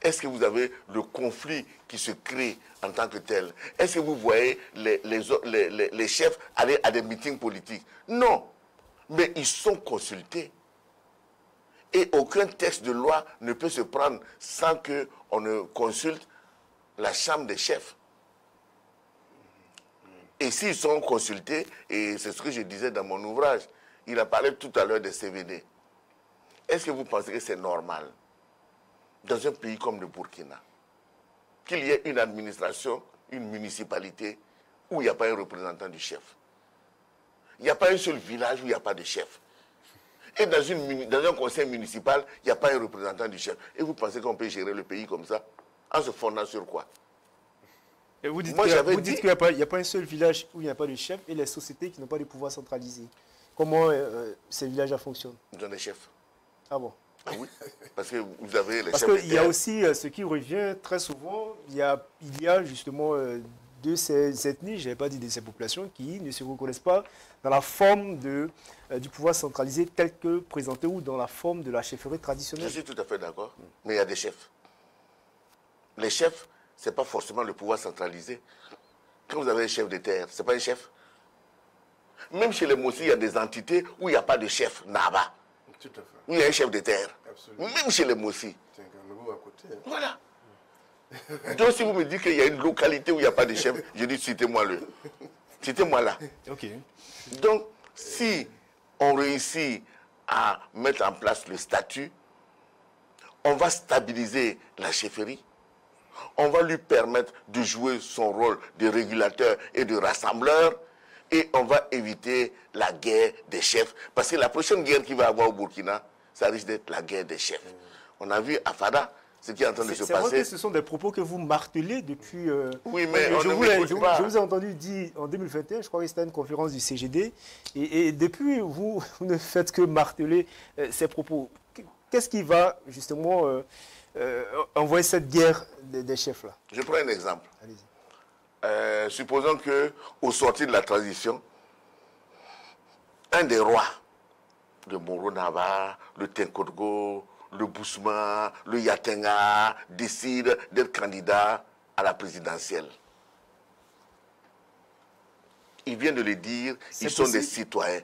Est-ce que vous avez le conflit qui se crée en tant que tel? Est-ce que vous voyez les chefs aller à des meetings politiques? Non. Mais ils sont consultés. Et aucun texte de loi ne peut se prendre sans qu'on ne consulte la chambre des chefs. Et s'ils sont consultés, et c'est ce que je disais dans mon ouvrage, il a parlé tout à l'heure des CVD. Est-ce que vous pensez que c'est normal, dans un pays comme le Burkina, qu'il y ait une administration, une municipalité, où il n'y a pas un représentant du chef? Il n'y a pas un seul village où il n'y a pas de chef. Et dans un conseil municipal, il n'y a pas un représentant du chef. Et vous pensez qu'on peut gérer le pays comme ça, en se fondant sur quoi? Et vous dites qu'il n'y a pas un seul village où il n'y a pas de chef et les sociétés qui n'ont pas de pouvoir centralisé. Comment ces villages fonctionnent? Ils ont des chefs. Ah bon? Ah oui, parce que vous avez les chefs. Parce qu'il y a aussi ce qui revient très souvent, il y a justement de ces ethnies, je n'avais pas dit de ces populations, qui ne se reconnaissent pas dans la forme du pouvoir centralisé tel que présenté ou dans la forme de la chefferie traditionnelle. Je suis tout à fait d'accord, mais il y a des chefs. Les chefs, ce n'est pas forcément le pouvoir centralisé. Quand vous avez un chef de terre, ce n'est pas un chef. Même chez les Mossi, il y a des entités où il n'y a pas de chef, Naba. Tout à fait. Où il y a un chef de terre. Absolument. Même chez les Mossi. C'est un nouveau à côté. Hein. Voilà. Donc si vous me dites qu'il y a une localité où il n'y a pas de chef, je dis citez-moi-le. Citez-moi là. Ok. Donc si on réussit à mettre en place le statut, on va stabiliser la chefferie. On va lui permettre de jouer son rôle de régulateur et de rassembleur. Et on va éviter la guerre des chefs. Parce que la prochaine guerre qu'il va y avoir au Burkina, ça risque d'être la guerre des chefs. On a vu à Fada ce qui est en train de se passer. C'est vrai que ce sont des propos que vous martelez depuis... Oui, mais je vous ai entendu dire en 2021, je crois que c'était une conférence du CGD, et depuis, vous ne faites que marteler ces propos. Qu'est-ce qui va justement envoyer cette guerre des chefs-là? Je prends un exemple. Allez-y. Supposons qu'au sortir de la transition, un des rois, le Moro Nava, le Tenkodgo, le Bousma, le Yatenga, décide d'être candidat à la présidentielle. Il vient de le dire, ils sont des citoyens.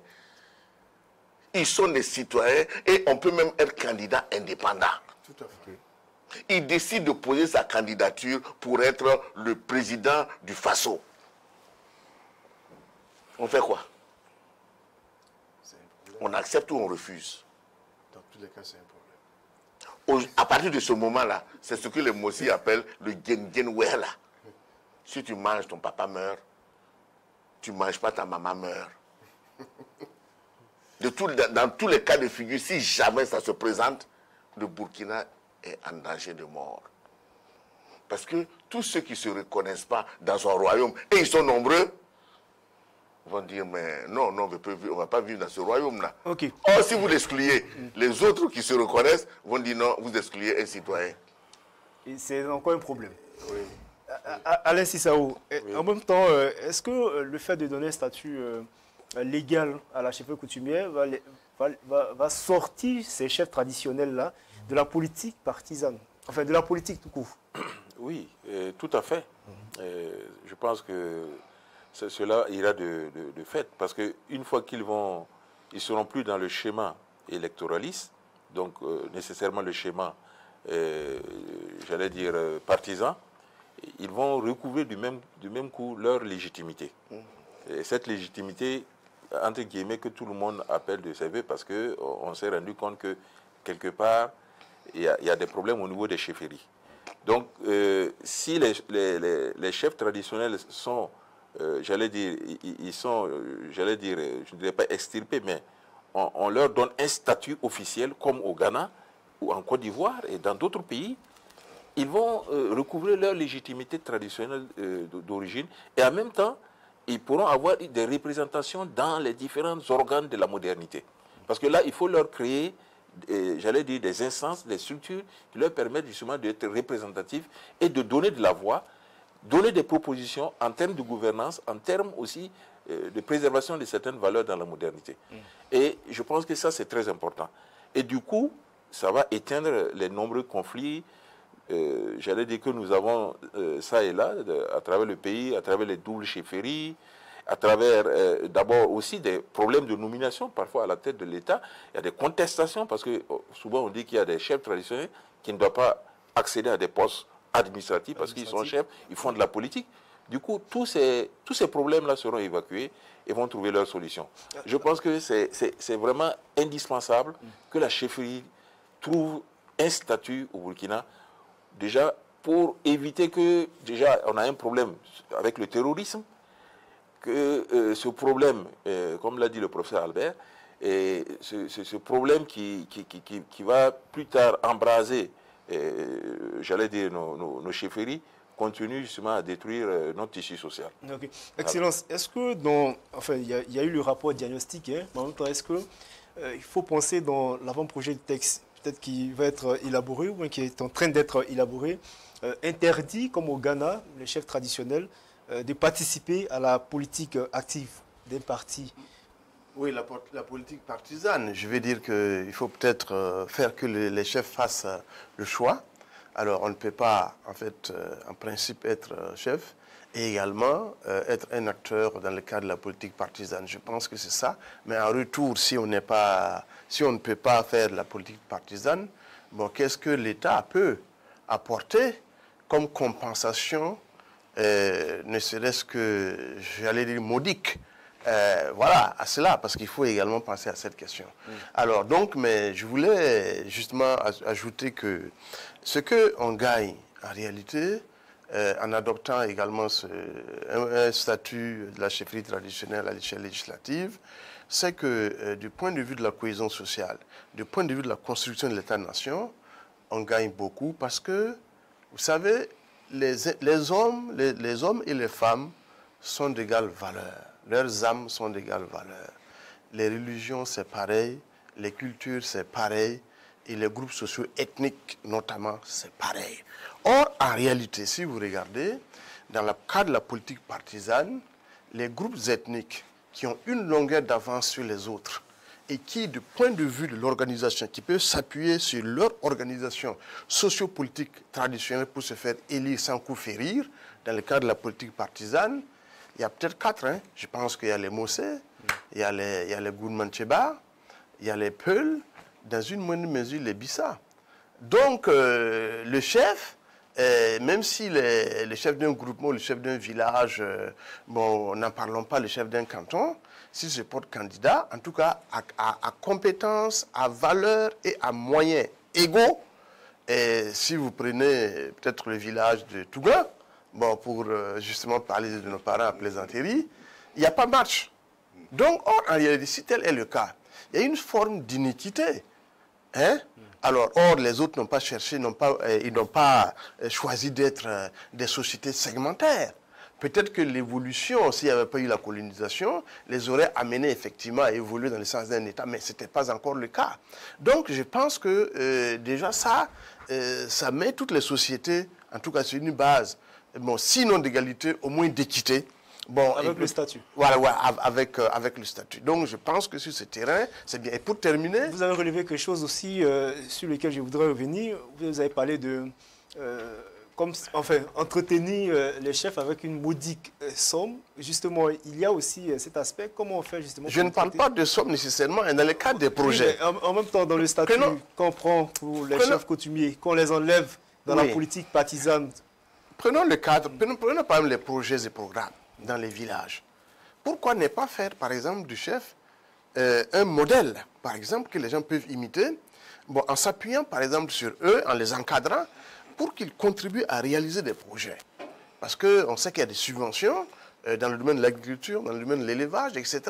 Ils sont des citoyens et on peut même être candidat indépendant. Tout à fait. il décide de poser sa candidature pour être le président du Faso. On fait quoi? On accepte ou on refuse? Dans tous les cas, c'est un problème. À partir de ce moment-là, c'est ce que les Mossi appellent le Gengenwela. Si tu manges, ton papa meurt. Tu ne manges pas, ta maman meurt. Dans tous les cas de figure, si jamais ça se présente, le Burkina est en danger de mort. Parce que tous ceux qui ne se reconnaissent pas dans son royaume, et ils sont nombreux, vont dire, mais non, on ne va pas vivre dans ce royaume-là. Okay. Or, si vous l'excluez, les autres qui se reconnaissent vont dire, non, vous excluez un citoyen. C'est encore un problème. Oui. Alain Sissao, Oui. en même temps, est-ce que le fait de donner un statut légal à la chefferie coutumière va sortir ces chefs traditionnels-là de la politique partisane, enfin de la politique tout court? Oui, tout à fait. Je pense que cela ira de fait, parce qu'une fois ils seront plus dans le schéma électoraliste, donc nécessairement le schéma, j'allais dire, partisan, ils vont recouvrir du même coup leur légitimité. Et cette légitimité, entre guillemets, que tout le monde appelle de ses voeux, parce qu'on s'est rendu compte que, quelque part, il y a des problèmes au niveau des chefferies. Donc, si les chefs traditionnels sont, j'allais dire, je ne dirais pas extirpés, mais on leur donne un statut officiel, comme au Ghana ou en Côte d'Ivoire et dans d'autres pays, ils vont recouvrir leur légitimité traditionnelle d'origine et en même temps, ils pourront avoir des représentations dans les différents organes de la modernité. Parce que là, il faut leur créer, j'allais dire, des instances, des structures qui leur permettent justement d'être représentatifs et de donner de la voix, donner des propositions en termes de gouvernance, en termes aussi de préservation de certaines valeurs dans la modernité. Et je pense que ça, c'est très important. Et du coup, ça va éteindre les nombreux conflits. J'allais dire que nous avons ça et là, à travers le pays, à travers les doubles chefferies, à travers d'abord aussi des problèmes de nomination, parfois à la tête de l'État. Il y a des contestations, parce que souvent on dit qu'il y a des chefs traditionnels qui ne doivent pas accéder à des postes administratifs parce qu'ils sont chefs, ils font de la politique. Du coup, tous ces problèmes-là seront évacués et vont trouver leur solution. Je pense que c'est vraiment indispensable que la chefferie trouve un statut au Burkina, déjà pour éviter que, déjà, on a un problème avec le terrorisme, que ce problème, comme l'a dit le professeur Albert, et ce problème qui va plus tard embraser, j'allais dire, nos chefferies, continue justement à détruire notre tissu social. Okay. Excellence, est-ce que enfin, il y a eu le rapport diagnostic, hein, mais en même temps, est-ce que il faut penser dans l'avant-projet de texte, peut-être qui va être élaboré ou qui est en train d'être élaboré, interdit, comme au Ghana, les chefs traditionnels, de participer à la politique active des partis? Oui, la politique partisane, je vais dire qu'il faut peut-être faire que les chefs fassent le choix. Alors, on ne peut pas, en fait, en principe, être chef et également être un acteur dans le cadre de la politique partisane. Je pense que c'est ça. Mais en retour, si on ne peut pas faire la politique partisane, bon, qu'est-ce que l'État peut apporter comme compensation, ne serait-ce que, j'allais dire, modique, voilà, à cela, parce qu'il faut également penser à cette question. Alors, donc, mais je voulais justement ajouter que ce qu'on gagne, en réalité, en adoptant également un statut de la chefferie traditionnelle à l'échelle législative, c'est que du point de vue de la cohésion sociale, du point de vue de la construction de l'État-nation, on gagne beaucoup parce que, vous savez, les hommes et les femmes sont d'égale valeur. Leurs âmes sont d'égale valeur. Les religions, c'est pareil. Les cultures, c'est pareil. Et les groupes sociaux ethniques, notamment, c'est pareil. Or, en réalité, si vous regardez, dans le cadre de la politique partisane, les groupes ethniques qui ont une longueur d'avance sur les autres et qui, du point de vue de l'organisation, qui peuvent s'appuyer sur leur organisation sociopolitique traditionnelle pour se faire élire sans coup férir, dans le cadre de la politique partisane, il y a peut-être 4. Hein. Je pense qu'il y a les Mossé, il y a les Goudmancheba, il y a les Peuls, dans une moindre mesure les Bissa. Donc, le chef, même si le chef d'un groupement, le chef d'un village, bon, n'en parlons pas, le chef d'un canton, s'il se porte candidat, en tout cas, à compétences, à valeur et à moyens égaux. Et si vous prenez peut-être le village de Touga, bon, pour justement parler de nos parents à plaisanterie, il n'y a pas de match. Donc, or, en réalité, si tel est le cas, il y a une forme d'iniquité. Hein? Alors, or, les autres n'ont pas cherché, ils n'ont pas choisi d'être des sociétés segmentaires. Peut-être que l'évolution, s'il n'y avait pas eu la colonisation, les aurait amenés effectivement à évoluer dans le sens d'un État, mais ce n'était pas encore le cas. Donc, je pense que déjà ça met toutes les sociétés, en tout cas sur une base, bon, sinon d'égalité, au moins d'équité. Bon, avec le statut. Voilà, ouais, avec le statut. Donc, je pense que sur ce terrain, c'est bien. Et pour terminer... Vous avez relevé quelque chose aussi sur lequel je voudrais revenir. Vous avez parlé de... entretenir les chefs avec une modique somme. Justement, il y a aussi cet aspect. Comment on fait justement... Je ne parle pas de somme nécessairement, dans le cadre des projets. Oui, en même temps, dans le statut qu'on prend pour les chefs coutumiers, qu'on les enlève dans la politique partisane. Prenons le cadre, prenons par exemple les projets et programmes dans les villages. Pourquoi ne pas faire, par exemple, du chef un modèle, par exemple, que les gens peuvent imiter, bon, en s'appuyant, par exemple, sur eux, en les encadrant, pour qu'ils contribuent à réaliser des projets. Parce qu'on sait qu'il y a des subventions dans le domaine de l'agriculture, dans le domaine de l'élevage, etc.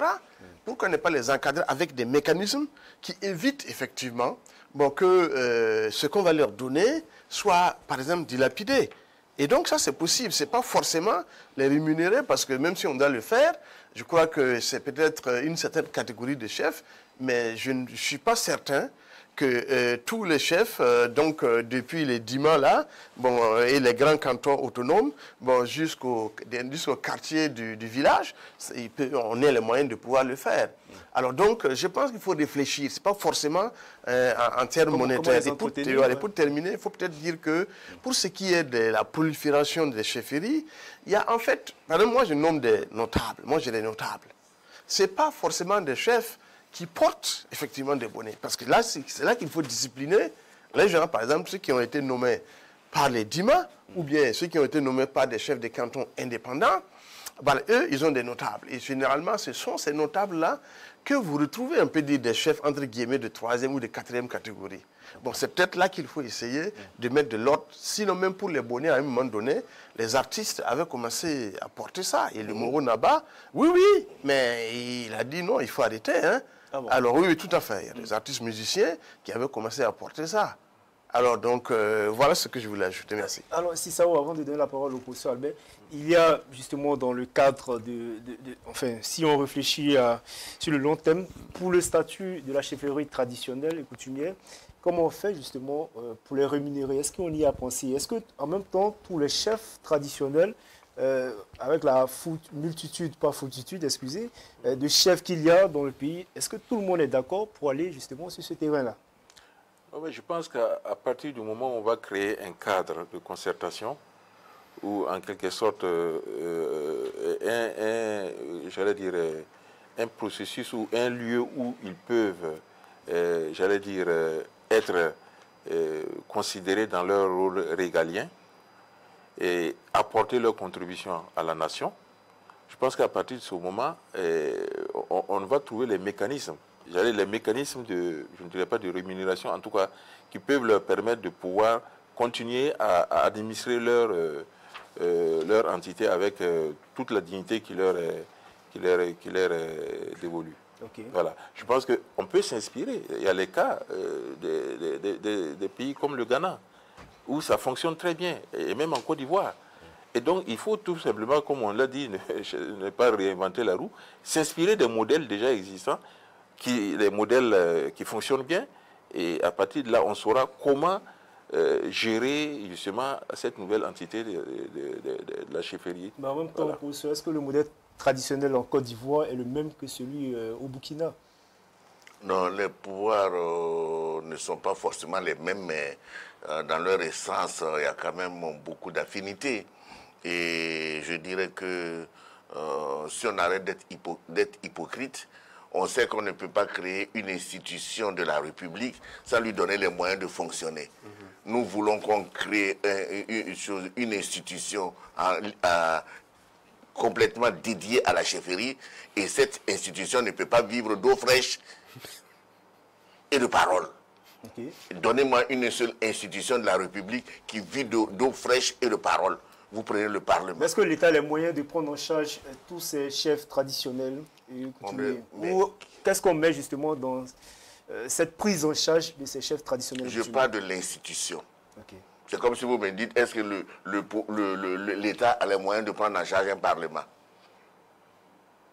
Pourquoi ne pas les encadrer avec des mécanismes qui évitent effectivement bon, que ce qu'on va leur donner soit, par exemple, dilapidé. Et donc ça, c'est possible. Ce n'est pas forcément les rémunérer, parce que même si on doit le faire, je crois que c'est peut-être une certaine catégorie de chefs, mais je ne suis pas certain que tous les chefs, depuis les Dimas là, bon, et les grands cantons autonomes, bon, jusqu'au quartier du village, on ait les moyens de pouvoir le faire. Alors donc, je pense qu'il faut réfléchir. Ce n'est pas forcément en termes monétaires. Et pour terminer, il faut peut-être dire que pour ce qui est de la prolifération des chefferies, il y a en fait, par exemple, moi je nomme des notables. Moi j'ai des notables. Ce n'est pas forcément des chefs qui portent effectivement des bonnets. Parce que là, c'est là qu'il faut discipliner les gens, par exemple, ceux qui ont été nommés par les Dimas, ou bien ceux qui ont été nommés par des chefs de cantons indépendants, ben, eux, ils ont des notables. Et généralement, ce sont ces notables-là que vous retrouvez un peu des chefs, entre guillemets, de 3e ou de 4e catégorie. Bon, c'est peut-être là qu'il faut essayer de mettre de l'ordre. Sinon, même pour les bonnets, à un moment donné, les artistes avaient commencé à porter ça. Et le Moro Naba, oui, mais il a dit non, il faut arrêter, hein. Ah bon. Alors oui, tout à fait. Il y a des artistes musiciens qui avaient commencé à porter ça. Alors donc, voilà ce que je voulais ajouter. Merci. Alors, Sissao, avant de donner la parole au professeur Albert, il y a justement dans le cadre enfin, si on réfléchit sur le long terme, pour le statut de la chefferie traditionnelle et coutumière, comment on fait justement pour les rémunérer? Est-ce qu'on y a pensé? Est-ce qu'en même temps, tous les chefs traditionnels, avec la multitude, pas foultitude, excusez, de chefs qu'il y a dans le pays, est-ce que tout le monde est d'accord pour aller justement sur ce terrain-là? Oui, je pense qu'à partir du moment où on va créer un cadre de concertation, ou en quelque sorte j'allais dire, un processus ou un lieu où ils peuvent, j'allais dire, être considérés dans leur rôle régalien, et apporter leur contribution à la nation, je pense qu'à partir de ce moment, on va trouver les mécanismes, les mécanismes de, je ne dirais pas de rémunération, en tout cas, qui peuvent leur permettre de pouvoir continuer à administrer leur entité avec toute la dignité qui leur est dévolue. Okay. Voilà. Je pense qu'on peut s'inspirer. Il y a les cas des pays comme le Ghana, où ça fonctionne très bien, et même en Côte d'Ivoire. Et donc, il faut tout simplement, comme on l'a dit, ne pas réinventer la roue, s'inspirer des modèles déjà existants, des modèles qui fonctionnent bien, et à partir de là, on saura comment gérer justement cette nouvelle entité de la chefferie. Mais en même temps, voilà. Est-ce que le modèle traditionnel en Côte d'Ivoire est le même que celui au Burkina? Non, les pouvoirs ne sont pas forcément les mêmes, mais dans leur essence, il y a quand même beaucoup d'affinités. Et je dirais que si on arrête d'être hypocrite, On sait qu'on ne peut pas créer une institution de la République sans lui donner les moyens de fonctionner. Nous voulons qu'on crée une institution complètement dédiée à la chefferie, et cette institution ne peut pas vivre d'eau fraîche et de parole. Okay. Donnez-moi une seule institution de la République qui vit d'eau fraîche et de parole. Vous prenez le Parlement. Est-ce que l'État a les moyens de prendre en charge tous ces chefs traditionnels et coutumiers? Ou qu'est-ce qu'on met justement dans cette prise en charge de ces chefs traditionnels? Je parle de l'institution. Okay. C'est comme si vous me dites, est-ce que l'État a les moyens de prendre en charge un Parlement?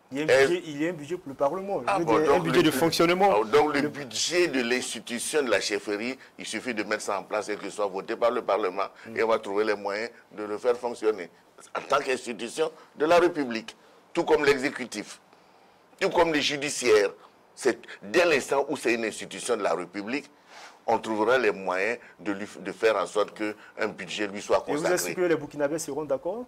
Il y a un budget pour le Parlement, un budget de fonctionnement. Donc le budget de l'institution de la chefferie, il suffit de mettre ça en place et que ce soit voté par le Parlement. Et on va trouver les moyens de le faire fonctionner en tant qu'institution de la République. Tout comme l'exécutif, tout comme le judiciaire. Dès l'instant où c'est une institution de la République, on trouvera les moyens de faire en sorte qu'un budget lui soit consacré. Et vous êtes sûr que les Burkinabés seront d'accord?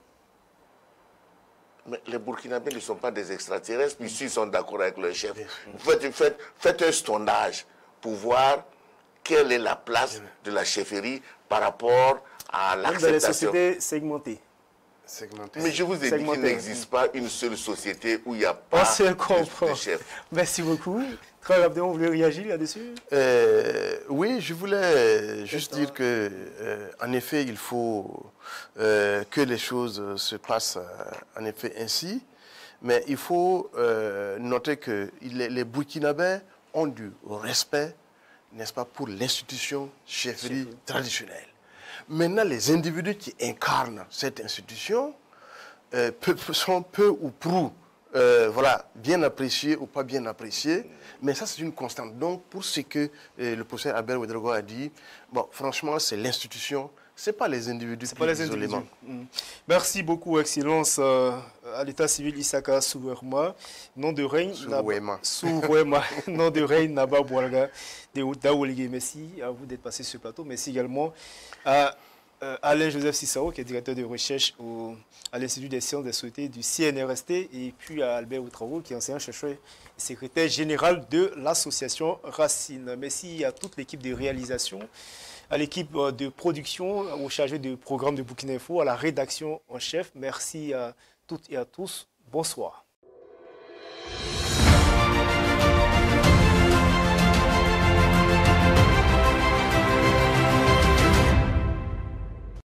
Mais les Burkinabés ne sont pas des extraterrestres, puis s'ils sont d'accord avec leur chef. Faites un sondage pour voir quelle est la place de la chefferie par par à l'acceptation. Dans les sociétés segmentées. Mais je vous ai dit qu'il n'existe pas une seule société où il n'y a pas de chef. Merci beaucoup. Très rapidement, vous voulez réagir là-dessus? Oui, je voulais juste dire que, en effet, il faut que les choses se passent en effet ainsi. Mais il faut noter que les Burkinabés ont du respect, n'est-ce pas, pour l'institution chefferie traditionnelle. Maintenant, les individus qui incarnent cette institution sont peu ou prou voilà, bien appréciés ou pas bien appréciés, mais ça c'est une constante. Donc pour ce que le professeur Albert Ouedraogo a dit, bon, franchement c'est l'institution, ce n'est pas les individus isolément. Merci beaucoup, Excellence, à l'état civil Isaka Souverma, nom de règne nom de règne Naba Boualga de Daouligé. Merci à vous d'être passé sur ce plateau. Merci également à Alain Joseph Cissao, qui est directeur de recherche à l'Institut des sciences des sociétés du CNRST, et puis à Albert Ouedraogo, qui est enseignant-chercheur et secrétaire général de l'association Racine. Merci à toute l'équipe de réalisation, à l'équipe de production, au chargé de programme de Burkina Info, à la rédaction en chef. Merci à toutes et à tous. Bonsoir.